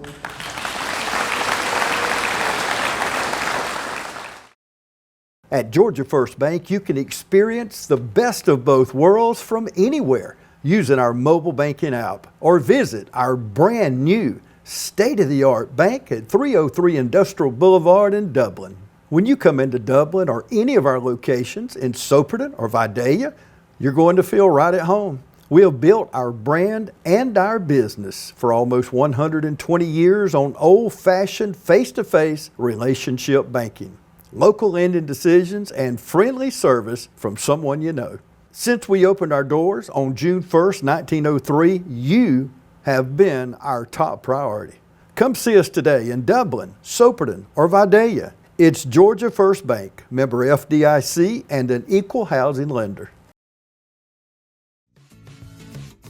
At Georgia First Bank, you can experience the best of both worlds from anywhere using our mobile banking app, or visit our brand new state-of-the-art bank at 303 Industrial Boulevard in Dublin. When you come into Dublin or any of our locations in Soperton or Vidalia, you're going to feel right at home. We have built our brand and our business for almost 120 years on old-fashioned face-to-face relationship banking, local lending decisions, and friendly service from someone you know. Since we opened our doors on June 1st, 1903, you have been our top priority. Come see us today in Dublin, Soperton, or Vidalia. It's Georgia First Bank, member FDIC, and an equal housing lender.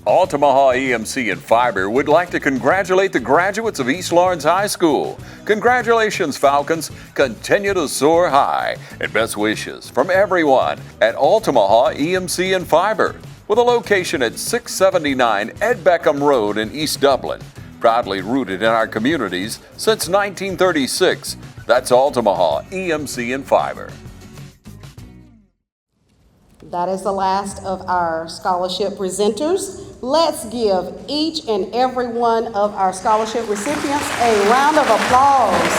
Altamaha EMC and Fiber would like to congratulate the graduates of East Lawrence High School. Congratulations, Falcons. Continue to soar high. And best wishes from everyone at Altamaha EMC and Fiber, with a location at 679 Ed Beckham Road in East Dublin. Proudly rooted in our communities since 1936. That's Altamaha EMC and Fiber. That is the last of our scholarship presenters. Let's give each and every one of our scholarship recipients a round of applause.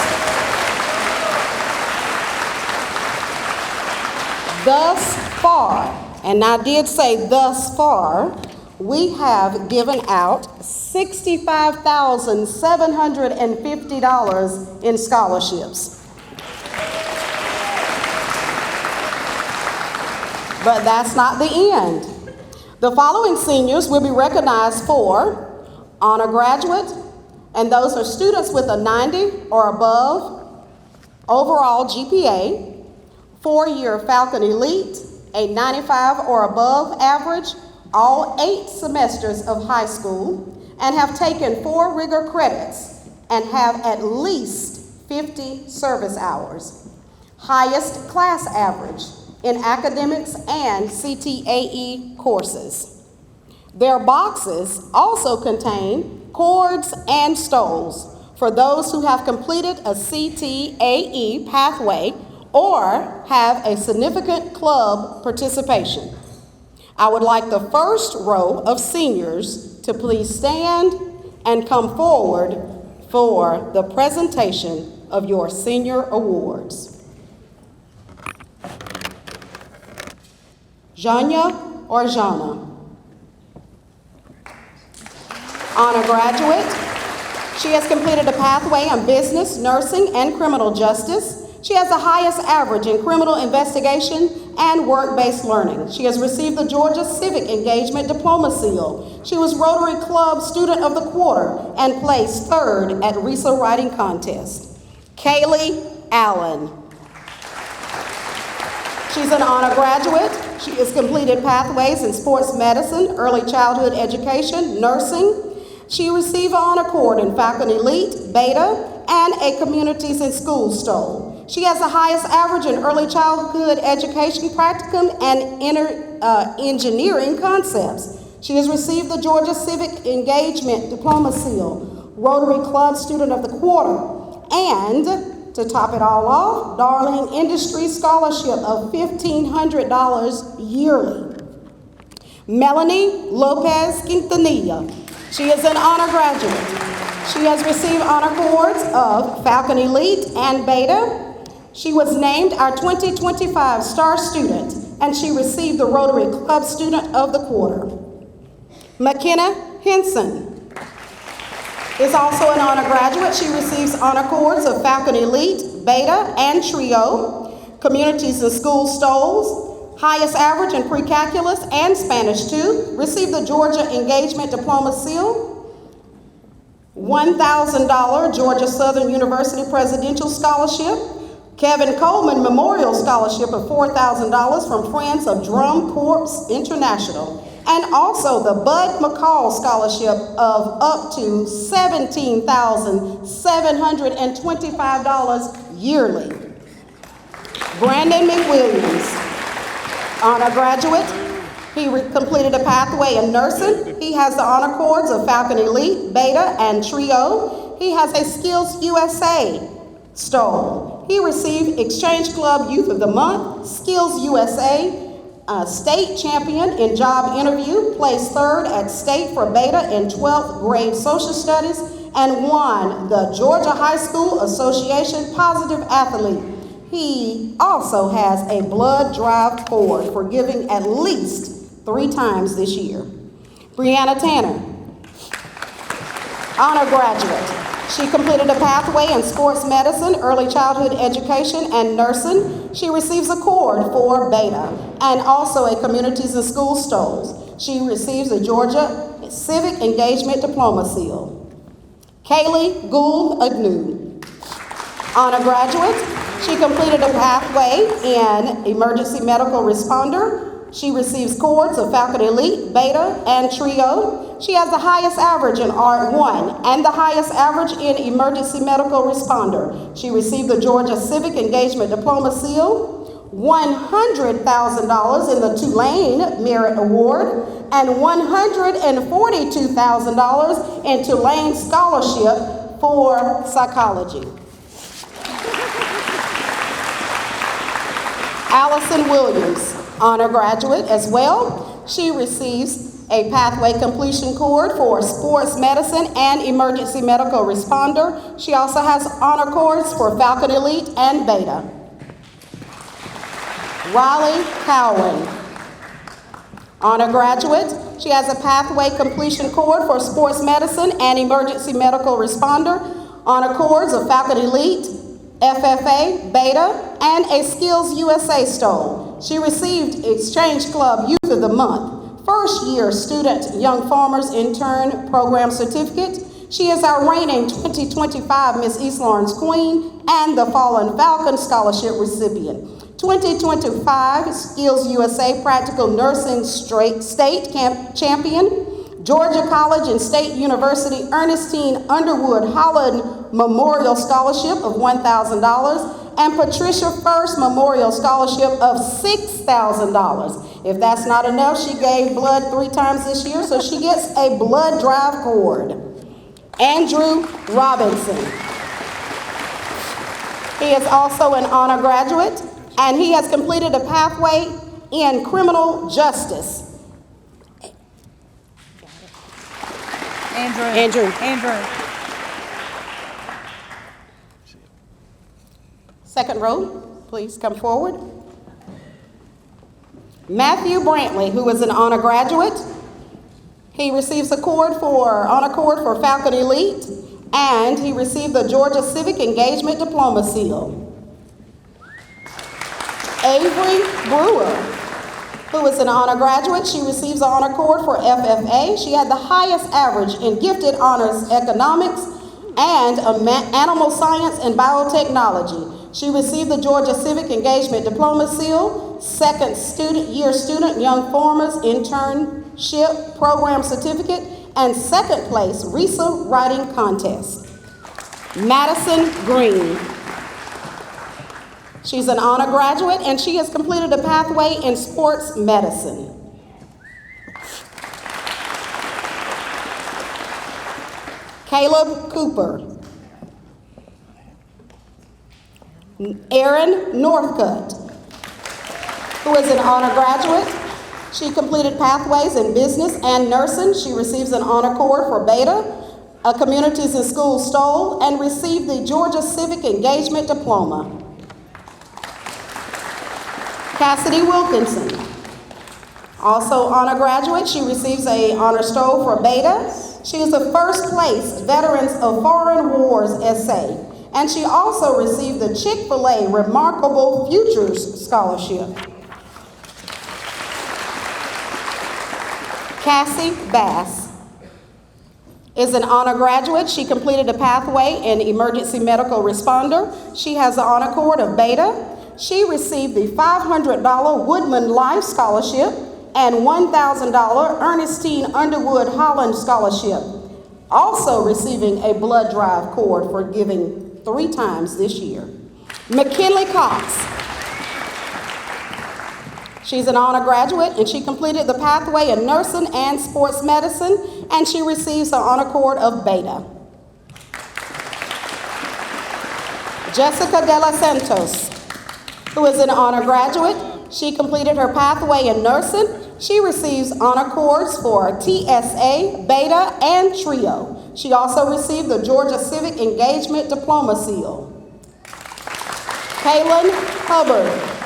Thus far, and I did say thus far, we have given out $65,750 in scholarships. But that's not the end. The following seniors will be recognized for honor graduate, and those are students with a 90 or above overall GPA, 4-year Falcon Elite, a 95 or above average, all 8 semesters of high school, and have taken 4 rigor credits and have at least 50 service hours. Highest class average in academics and CTAE courses. Their boxes also contain cords and stoles for those who have completed a CTAE pathway or have a significant club participation. I would like the first row of seniors to please stand and come forward for the presentation of your senior awards. Janya or Jana? Honor graduate. She has completed a pathway in business, nursing, and criminal justice. She has the highest average in criminal investigation and work-based learning. She has received the Georgia Civic Engagement Diploma Seal. She was Rotary Club Student of the Quarter and placed third at RISA Writing Contest. Kaylee Allen. She's an honor graduate. She has completed pathways in sports medicine, early childhood education, nursing. She received an honor cord in Falcon Elite, Beta, and a Communities in Schools stole. She has the highest average in early childhood education practicum and engineering concepts. She has received the Georgia Civic Engagement Diploma Seal, Rotary Club Student of the Quarter, and to top it all off, Darling Industry Scholarship of $1,500 yearly. Melanie Lopez Quintanilla. She is an honor graduate. She has received honor cords of Falcon Elite and Beta. She was named our 2025 Star Student, and she received the Rotary Club Student of the Quarter. McKenna Henson is also an honor graduate. She receives honor cords of Falcon Elite, Beta, and Trio, Communities and School Stoles, highest average in pre-calculus and Spanish 2, received the Georgia Engagement Diploma Seal, $1,000 Georgia Southern University Presidential Scholarship, Kevin Coleman Memorial Scholarship of $4,000 from Friends of Drum Corps International, and also the Bud McCall Scholarship of up to $17,725 yearly. Brandon McWilliams, honor graduate. He completed a pathway in nursing. He has the honor cords of Falcon Elite, Beta, and Trio. He has a Skills USA stole. He received Exchange Club Youth of the Month, Skills USA State Champion in Job Interview, placed third at state for Beta in 12th grade social studies, and won the Georgia High School Association Positive Athlete. He also has a blood drive cord for giving at least 3 times this year. Brianna Tanner, honor graduate. She completed a pathway in sports medicine, early childhood education, and nursing. She receives a cord for Beta and also a Communities and School Stoles. She receives a Georgia Civic Engagement Diploma Seal. Kaylee Gould Agnew, honor graduate. She completed a pathway in emergency medical responder. She receives cords of Falcon Elite, Beta, and Trio. She has the highest average in Art 1 and the highest average in emergency medical responder. She received the Georgia Civic Engagement Diploma Seal, $100,000 in the Tulane Merit Award, and $142,000 in Tulane Scholarship for Psychology. Allison Williams, honor graduate as well. She receives a pathway completion cord for sports medicine and emergency medical responder. She also has honor cords for Falcon Elite and Beta. Riley Cowan, honor graduate. She has a pathway completion cord for sports medicine and emergency medical responder, honor cords of Falcon Elite, FFA, Beta, and a Skills USA stole. She received Exchange Club Youth of the Month, First Year Student Young Farmers Intern Program Certificate. She is our reigning 2025 Miss East Lawrence Queen and the Fallen Falcon Scholarship recipient. 2025 Skills USA Practical Nursing State Champion, Georgia College and State University Ernestine Underwood Holland Memorial Scholarship of $1,000 and Patricia First Memorial Scholarship of $6,000. If that's not enough, she gave blood 3 times this year, so she gets a blood drive cord. Andrew Robinson. He is also an honor graduate, and he has completed a pathway in criminal justice. Andrew. Second row, please come forward. Matthew Brantley, who is an honor graduate. He receives honor cord for Falcon Elite, and he received the Georgia Civic Engagement Diploma Seal. Avery Brewer, who is an honor graduate. She receives the honor cord for FFA. She had the highest average in gifted honors economics and animal science and biotechnology. She received the Georgia Civic Engagement Diploma Seal, second year student Young Farmers Internship Program Certificate, and second place RISA Writing Contest. Madison Green. She's an honor graduate, and she has completed a pathway in sports medicine. Caleb Cooper. Erin Northcutt, who is an honor graduate. She completed pathways in business and nursing. She receives an honor cord for Beta, a Communities in Schools STOL, and received the Georgia Civic Engagement Diploma. Cassidy Wilkinson, also honor graduate. She receives an honor STOL for Beta. She is the first place Veterans of Foreign Wars essay, and she also received the Chick-fil-A Remarkable Futures Scholarship. Cassie Bass is an honor graduate. She completed a pathway in emergency medical responder. She has the honor cord of Beta. She received the $500 Woodman Life Scholarship and $1,000 Ernestine Underwood Holland Scholarship. Also receiving a blood drive cord for giving 3 times this year. McKinley Cox. She's an honor graduate, and she completed the pathway in nursing and sports medicine, and she receives the honor cord of Beta. Jessica De La Santos, who is an honor graduate. She completed her pathway in nursing. She receives honor cords for TSA, Beta, and Trio. She also received the Georgia Civic Engagement Diploma Seal. Kaylin Hubbard.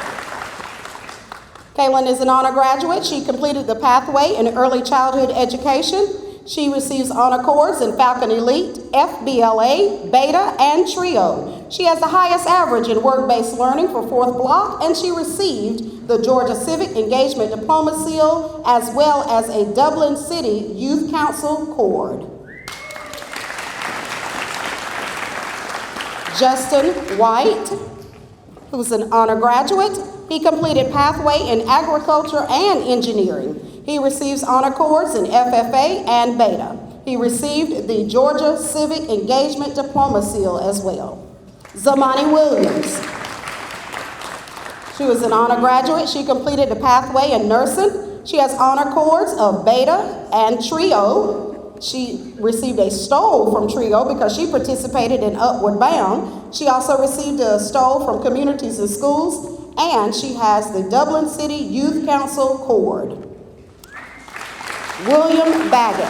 Kaylin is an honor graduate. She completed the pathway in early childhood education. She receives honor cords in Falcon Elite, FBLA, Beta, and Trio. She has the highest average in work-based learning for 4th block, and she received the Georgia Civic Engagement Diploma Seal, as well as a Dublin City Youth Council cord. Justin White, who's an honor graduate. He completed pathway in agriculture and engineering. He receives honor cords in FFA and Beta. He received the Georgia Civic Engagement Diploma Seal as well. Zamani Williams. She was an honor graduate. She completed a pathway in nursing. She has honor cords of Beta and Trio. She received a STOL from Trio because she participated in Upward Bound. She also received a STOL from Communities in Schools, and she has the Dublin City Youth Council cord. William Baggett,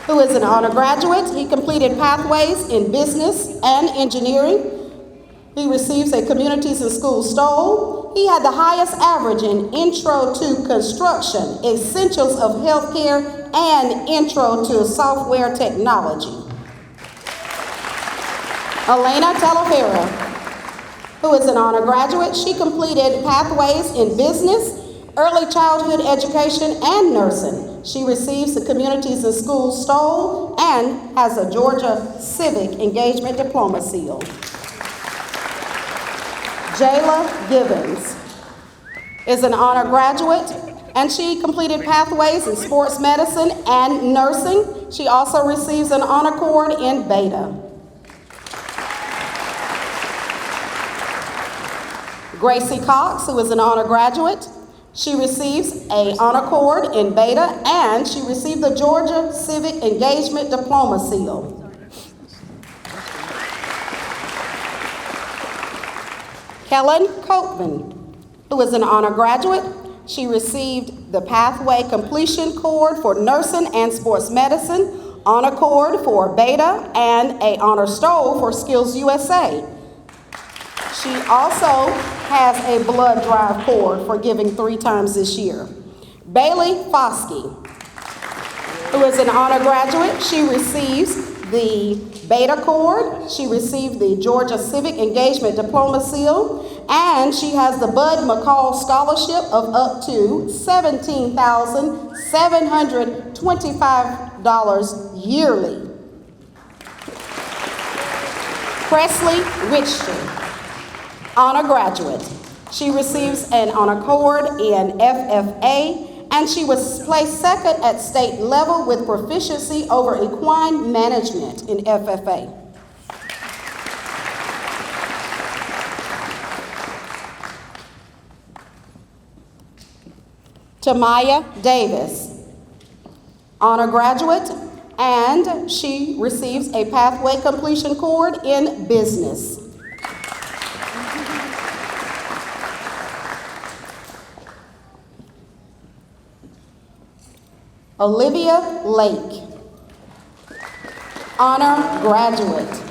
who is an honor graduate. He completed pathways in business and engineering. He receives a Communities in Schools STOL. He had the highest average in Intro to Construction, Essentials of Healthcare, and Intro to Software Technology. Elena Talaferro, who is an honor graduate. She completed pathways in business, early childhood education, and nursing. She receives the Communities in Schools STOL and has a Georgia Civic Engagement Diploma Seal. Jayla Gibbons is an honor graduate, and she completed pathways in sports medicine and nursing. She also receives an honor cord in Beta. Gracie Cox, who is an honor graduate. She receives an honor cord in Beta, and she received the Georgia Civic Engagement Diploma Seal. Helen Copeman, who is an honor graduate. She received the Pathway Completion Cord for Nursing and Sports Medicine, honor cord for Beta, and an honor stole for Skills USA. She also has a blood drive cord for giving 3 times this year. Bailey Foskey, who is an honor graduate. She receives the Beta cord. She received the Georgia Civic Engagement Diploma Seal, and she has the Bud McCall Scholarship of up to $17,725 yearly. Presley Wichton, honor graduate. She receives an honor cord in FFA, and she was placed second at state level with proficiency over equine management in FFA. Tamaya Davis, honor graduate, and she receives a Pathway Completion Cord in business. Olivia Lake, honor graduate.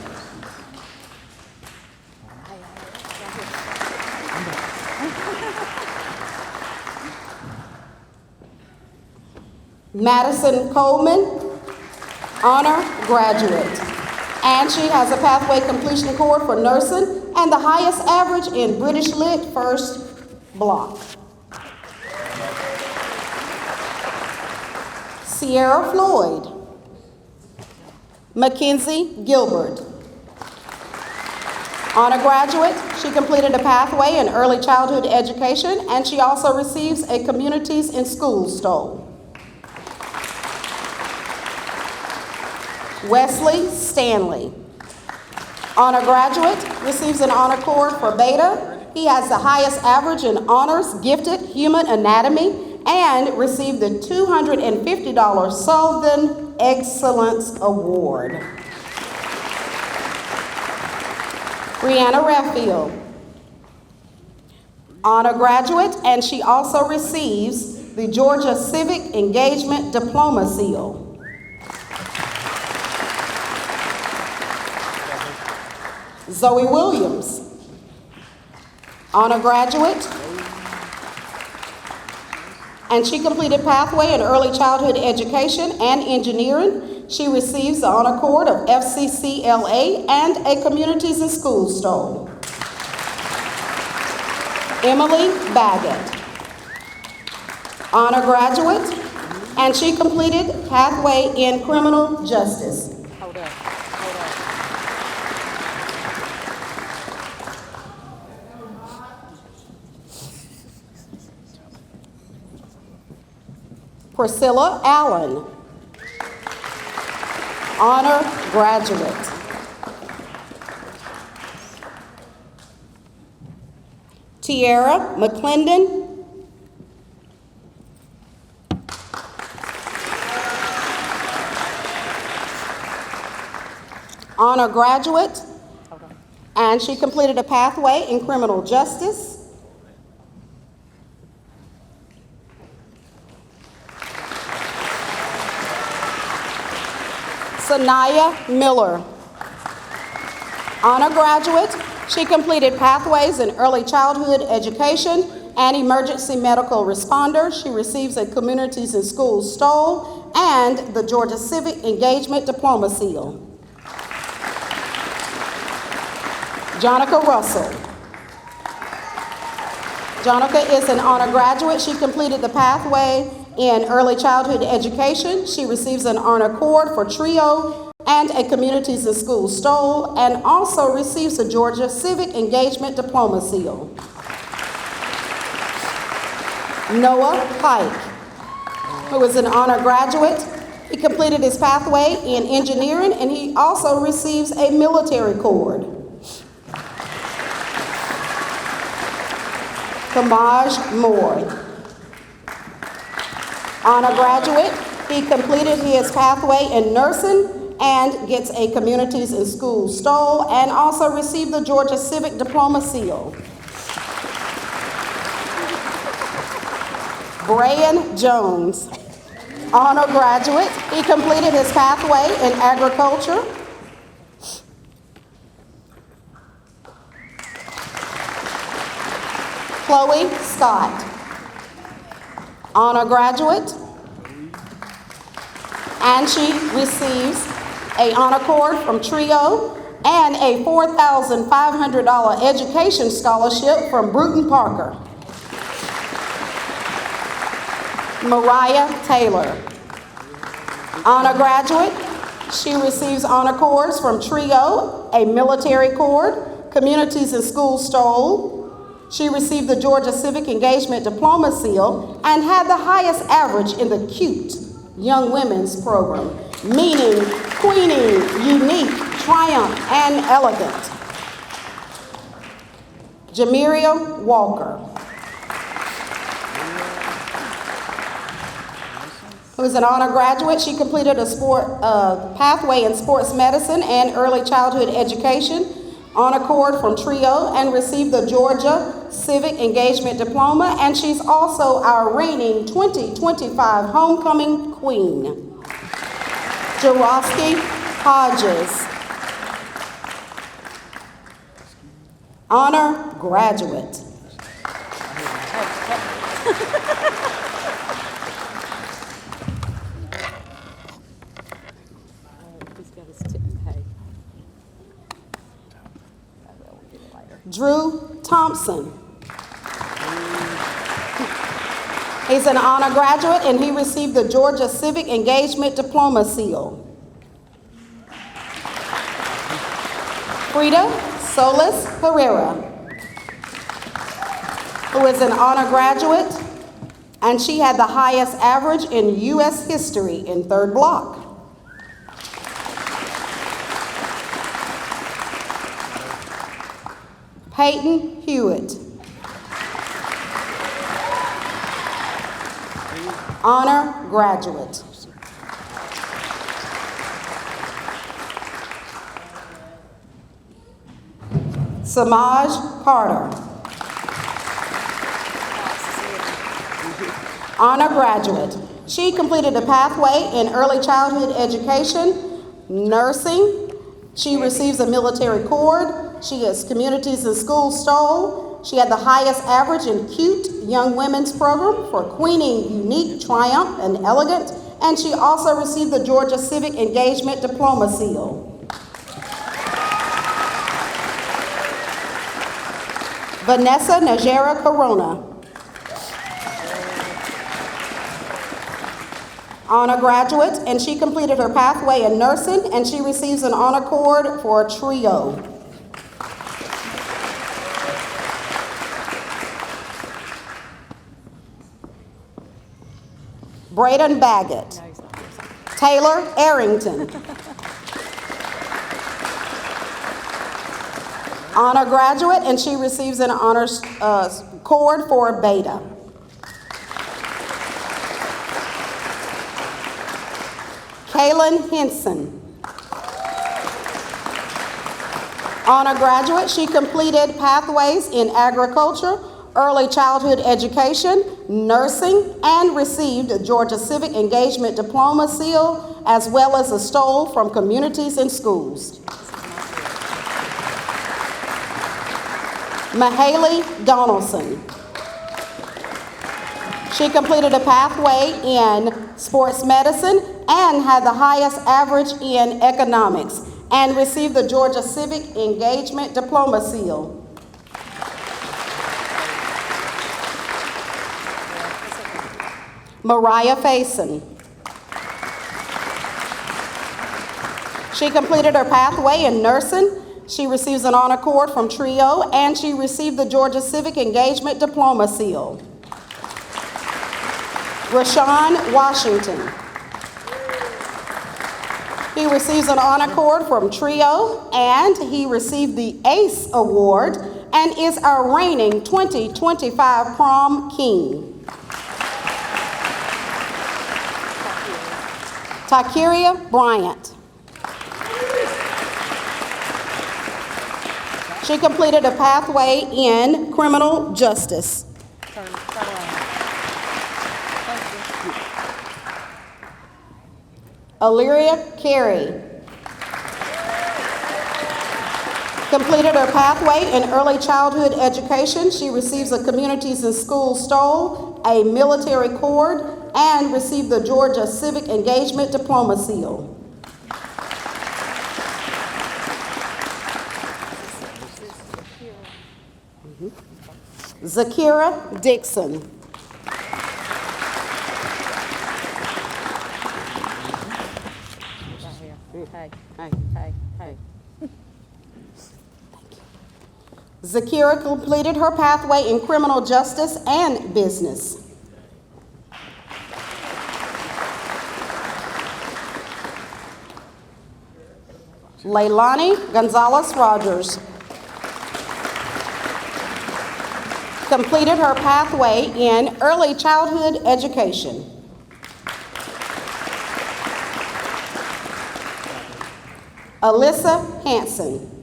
Madison Coleman, honor graduate. And she has a Pathway Completion Cord for nursing and the highest average in British Lit first block. Sierra Floyd, Mackenzie Gilbert, honor graduate. She completed a pathway in early childhood education, and she also receives a Communities in Schools stole. Wesley Stanley, honor graduate, receives an honor cord for Beta. He has the highest average in honors gifted human anatomy and received the $250 Sullivan Excellence Award. Brianna Raffield, honor graduate, and she also receives the Georgia Civic Engagement Diploma Seal. Zoe Williams, honor graduate, and she completed pathway in early childhood education and engineering. She receives the honor cord of FCCLA and a Communities in Schools stole. Emily Baggett, honor graduate, and she completed pathway in criminal justice. Priscilla Allen, honor graduate. Tiara McClendon, honor graduate, and she completed a pathway in criminal justice. Sanaya Miller, honor graduate. She completed pathways in early childhood education and emergency medical responder. She receives a Communities in Schools stole and the Georgia Civic Engagement Diploma Seal. Jonica Russell. Jonica is an honor graduate. She completed the pathway in early childhood education. She receives an honor cord for TRIO and a Communities in Schools stole, and also receives a Georgia Civic Engagement Diploma Seal. Noah Pike, who is an honor graduate. He completed his pathway in engineering, and he also receives a military cord. Kamaj Moore. Honor graduate, he completed his pathway in nursing and gets a Communities in Schools Stole and also received the Georgia Civic Diploma Seal. Brian Jones, honor graduate, he completed his pathway in agriculture. Chloe Scott, honor graduate, and she receives an honor cord from TRIO and a $4,500 education scholarship from Bruton Parker. Mariah Taylor, honor graduate, she receives honor cords from TRIO, a military cord, Communities in Schools Stole. She received the Georgia Civic Engagement Diploma Seal and had the highest average in the CUTE Young Women's Program, meaning Queening, Unique, Triumph, and Elegant. Jamiria Walker, who is an honor graduate. She completed a pathway in sports medicine and early childhood education, honor cord from TRIO, and received the Georgia Civic Engagement Diploma, and she's also our reigning 2025 Homecoming Queen. Jarosky Hodges, honor graduate. Drew Thompson. He's an honor graduate and he received the Georgia Civic Engagement Diploma Seal. Frida Solis Herrera, who is an honor graduate, and she had the highest average in U.S. history in third block. Peyton Hewitt, honor graduate. Samaj Carter, honor graduate. She completed a pathway in early childhood education, nursing. She receives a military cord. She is Communities in Schools Stole. She had the highest average in CUTE Young Women's Program for Queening, Unique, Triumph, and Elegant. And she also received the Georgia Civic Engagement Diploma Seal. Vanessa Najera Corona, honor graduate, and she completed her pathway in nursing, and she receives an honor cord for TRIO. Braden Baggett, Taylor Arrington, honor graduate, and she receives an honors cord for Beta. Kaylin Henson, honor graduate. She completed pathways in agriculture, early childhood education, nursing, and received a Georgia Civic Engagement Diploma Seal, as well as a stole from Communities in Schools. Mahaley Donaldson. She completed a pathway in sports medicine and had the highest average in economics and received the Georgia Civic Engagement Diploma Seal. Mariah Faison. She completed her pathway in nursing. She receives an honor cord from TRIO, and she received the Georgia Civic Engagement Diploma Seal. Rashawn Washington. He receives an honor cord from TRIO, and he received the ACE Award and is our reigning 2025 prom king. Takiria Bryant. She completed a pathway in criminal justice. Illyria Carey completed her pathway in early childhood education. She receives a Communities in Schools Stole, a military cord, and received the Georgia Civic Engagement Diploma Seal. Zakira Dixon. Zakira completed her pathway in criminal justice and business. Leilani Gonzalez Rogers completed her pathway in early childhood education. Alyssa Hanson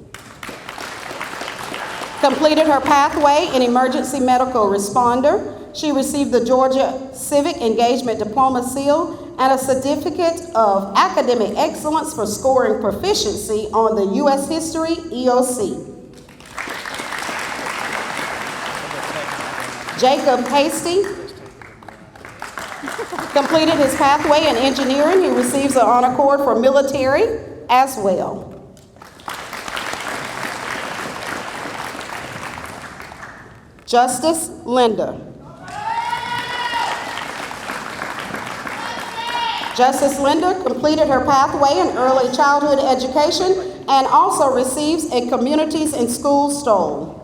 completed her pathway in emergency medical responder. She received the Georgia Civic Engagement Diploma Seal and a certificate of academic excellence for scoring proficiency on the U.S. History EOC. Jacob Hasty completed his pathway in engineering. He receives an honor cord for military as well. Justice Linda. Justice Linda completed her pathway in early childhood education and also receives a Communities in Schools Stole.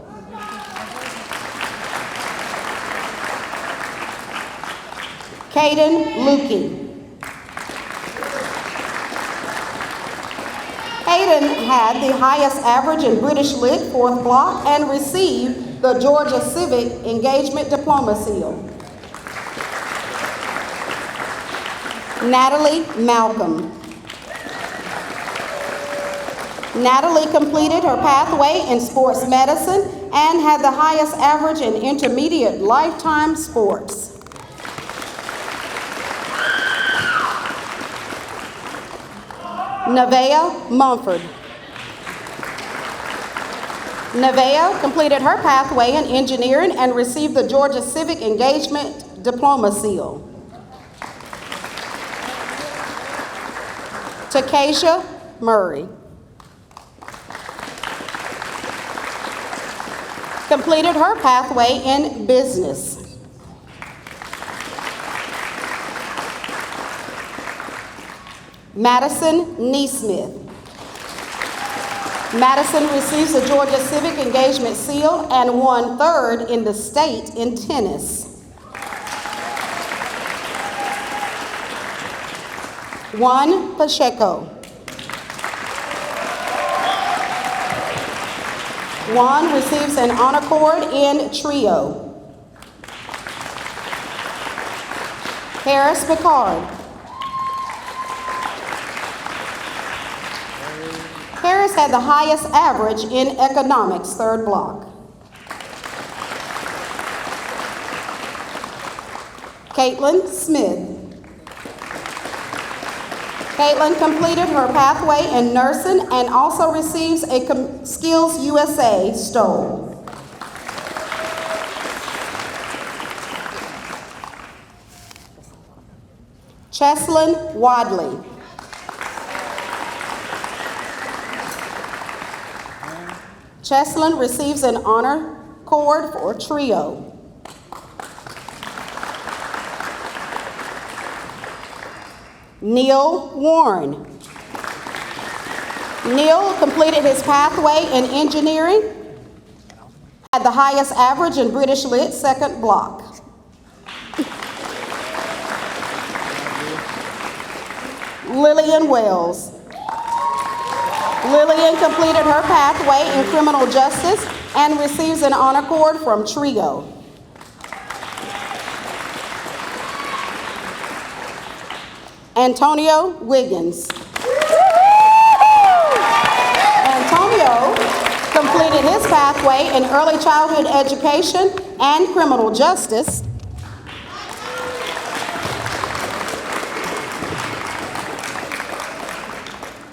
Caden Lukey. Caden had the highest average in British Lit, 4th block, and received the Georgia Civic Engagement Diploma Seal. Natalie Malcolm. Natalie completed her pathway in sports medicine and had the highest average in intermediate lifetime sports. Nevaeh Mumford. Nevaeh completed her pathway in engineering and received the Georgia Civic Engagement Diploma Seal. Takasia Murray completed her pathway in business. Madison Neesmith. Madison receives the Georgia Civic Engagement Seal and won 3rd in the state in tennis. Juan Pacheco. Juan receives an honor cord in trio. Harris Picard. Harris had the highest average in economics, 3rd block. Caitlin Smith. Caitlin completed her pathway in nursing and also receives a Skills USA Stole. Cheslin Wadley. Cheslin receives an honor cord for trio. Neil Warren. Neil completed his pathway in engineering, had the highest average in British Lit, 2nd block. Lillian Wells. Lillian completed her pathway in criminal justice and receives an honor cord from TRIO. Antonio Wiggins. Antonio completed his pathway in early childhood education and criminal justice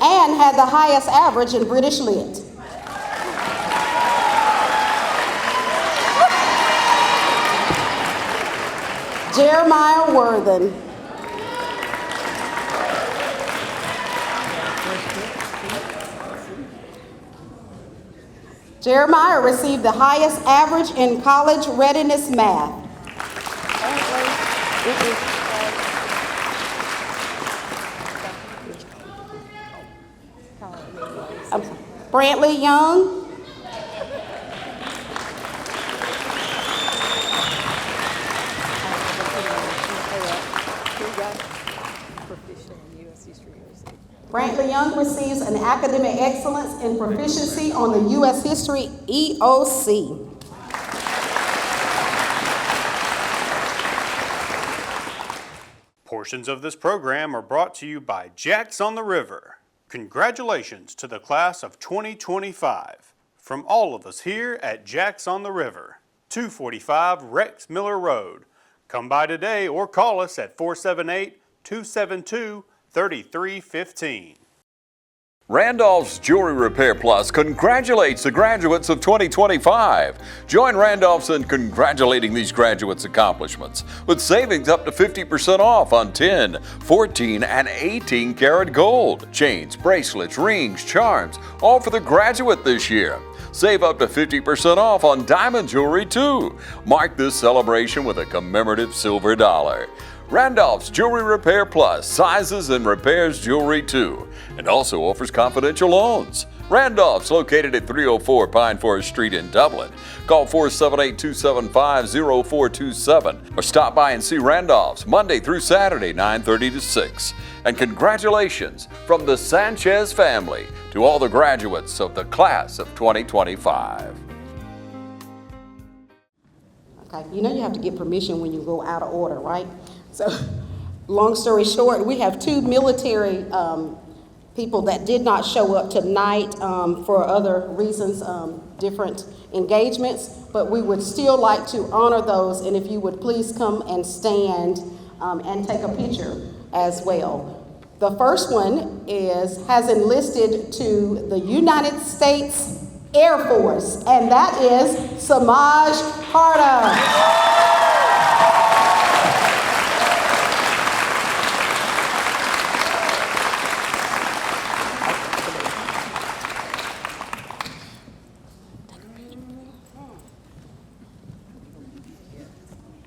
and had the highest average in British Lit. Jeremiah Worthen. Jeremiah received the highest average in college readiness math. Brantley Young. Brantley Young receives an academic excellence in proficiency on the U.S. History EOC. Portions of this program are brought to you by Jacks on the River. Congratulations to the class of 2025. From all of us here at Jacks on the River, 245 Rex Miller Road. Come by today or call us at 478-272-3315. Randolph's Jewelry Repair Plus congratulates the graduates of 2025. Join Randolph's in congratulating these graduates' accomplishments with savings up to 50% off on 10, 14, and 18 karat gold. Chains, bracelets, rings, charms, all for the graduate this year. Save up to 50% off on diamond jewelry too. Mark this celebration with a commemorative silver dollar. Randolph's Jewelry Repair Plus sizes and repairs jewelry too, and also offers confidential loans. Randolph's located at 304 Pine Forest Street in Dublin. Call 478-275-0427 or stop by and see Randolph's Monday through Saturday, 9:30 to 6. And congratulations from the Sanchez family to all the graduates of the class of 2025. Okay, you know you have to get permission when you go out of order, right? So, long story short, we have two military people that did not show up tonight for other reasons, different engagements, but we would still like to honor those, and if you would please come and stand and take a picture as well. The first one has enlisted to the United States Air Force, and that is Samaj Carter.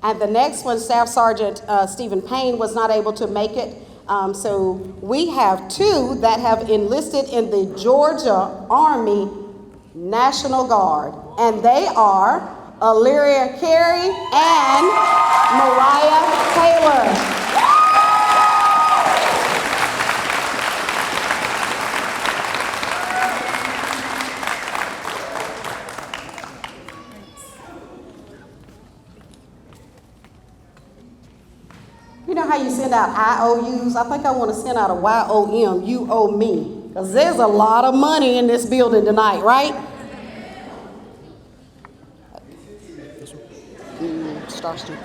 And the next one, Staff Sergeant Stephen Payne was not able to make it. So we have two that have enlisted in the Georgia Army National Guard. And they are Illyria Carey and Mariah Taylor. You know how you send out IOUs? I think I want to send out a YOM, you owe me. Because there's a lot of money in this building tonight, right? Star student.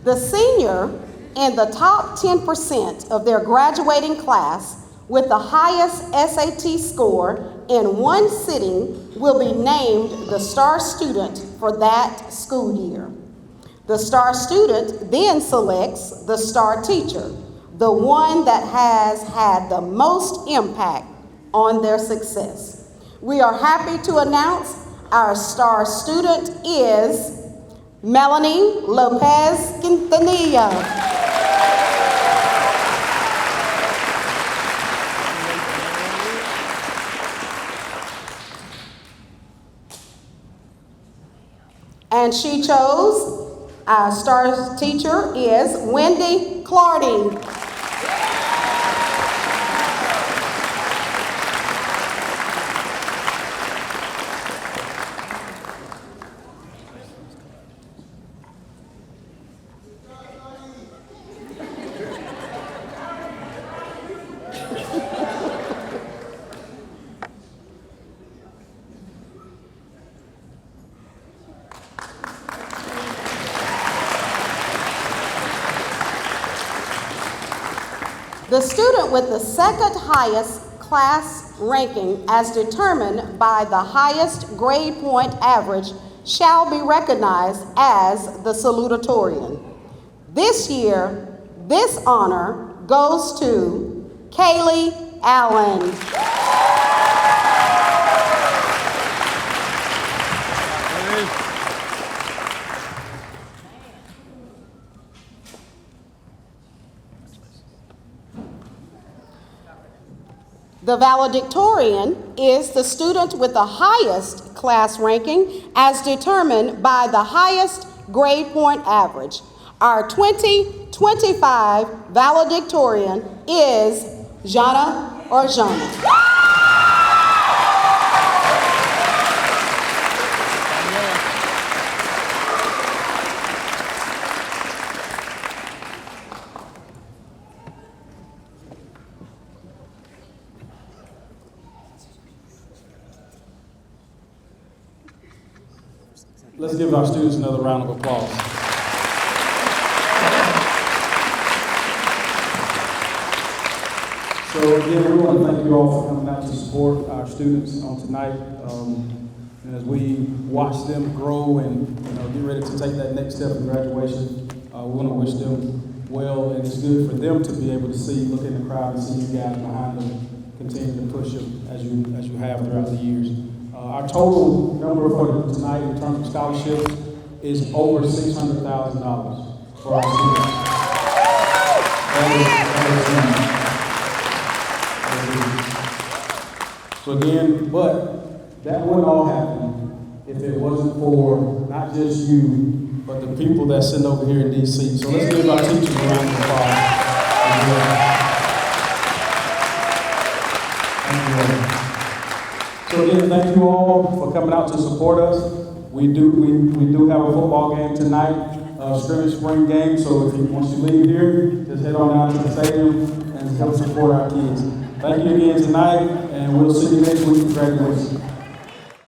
The senior in the top 10% of their graduating class with the highest SAT score in one sitting will be named the star student for that school year. The star student then selects the star teacher, the one that has had the most impact on their success. We are happy to announce our star student is Melanie Lopez Quintanilla. And she chose, our star teacher is Wendy Clardy. The student with the second highest class ranking as determined by the highest grade point average shall be recognized as the salutatorian. This year, this honor goes to Kaylee Allen. The valedictorian is the student with the highest class ranking as determined by the highest grade point average. Our 2025 valedictorian is Jana or Jana. Let's give our students another round of applause. So again, we want to thank you all for coming out to support our students on tonight. And as we watch them grow and get ready to take that next step in graduation, we want to wish them well. And it's good for them to be able to see, look in the crowd and see you guys behind them, continue to push them as you have throughout the years. Our total number for tonight in terms of scholarships is over $600,000 for our students. So again, but that wouldn't all happen if it wasn't for not just you, but the people that sitting over here in DC. So let's give our teachers a round of applause. So again, thank you all for coming out to support us. We do have a football game tonight, scrimmage spring game. So once you leave here, just head on down to the stadium and help support our kids. Thank you again tonight, and we'll see you next week for graduation.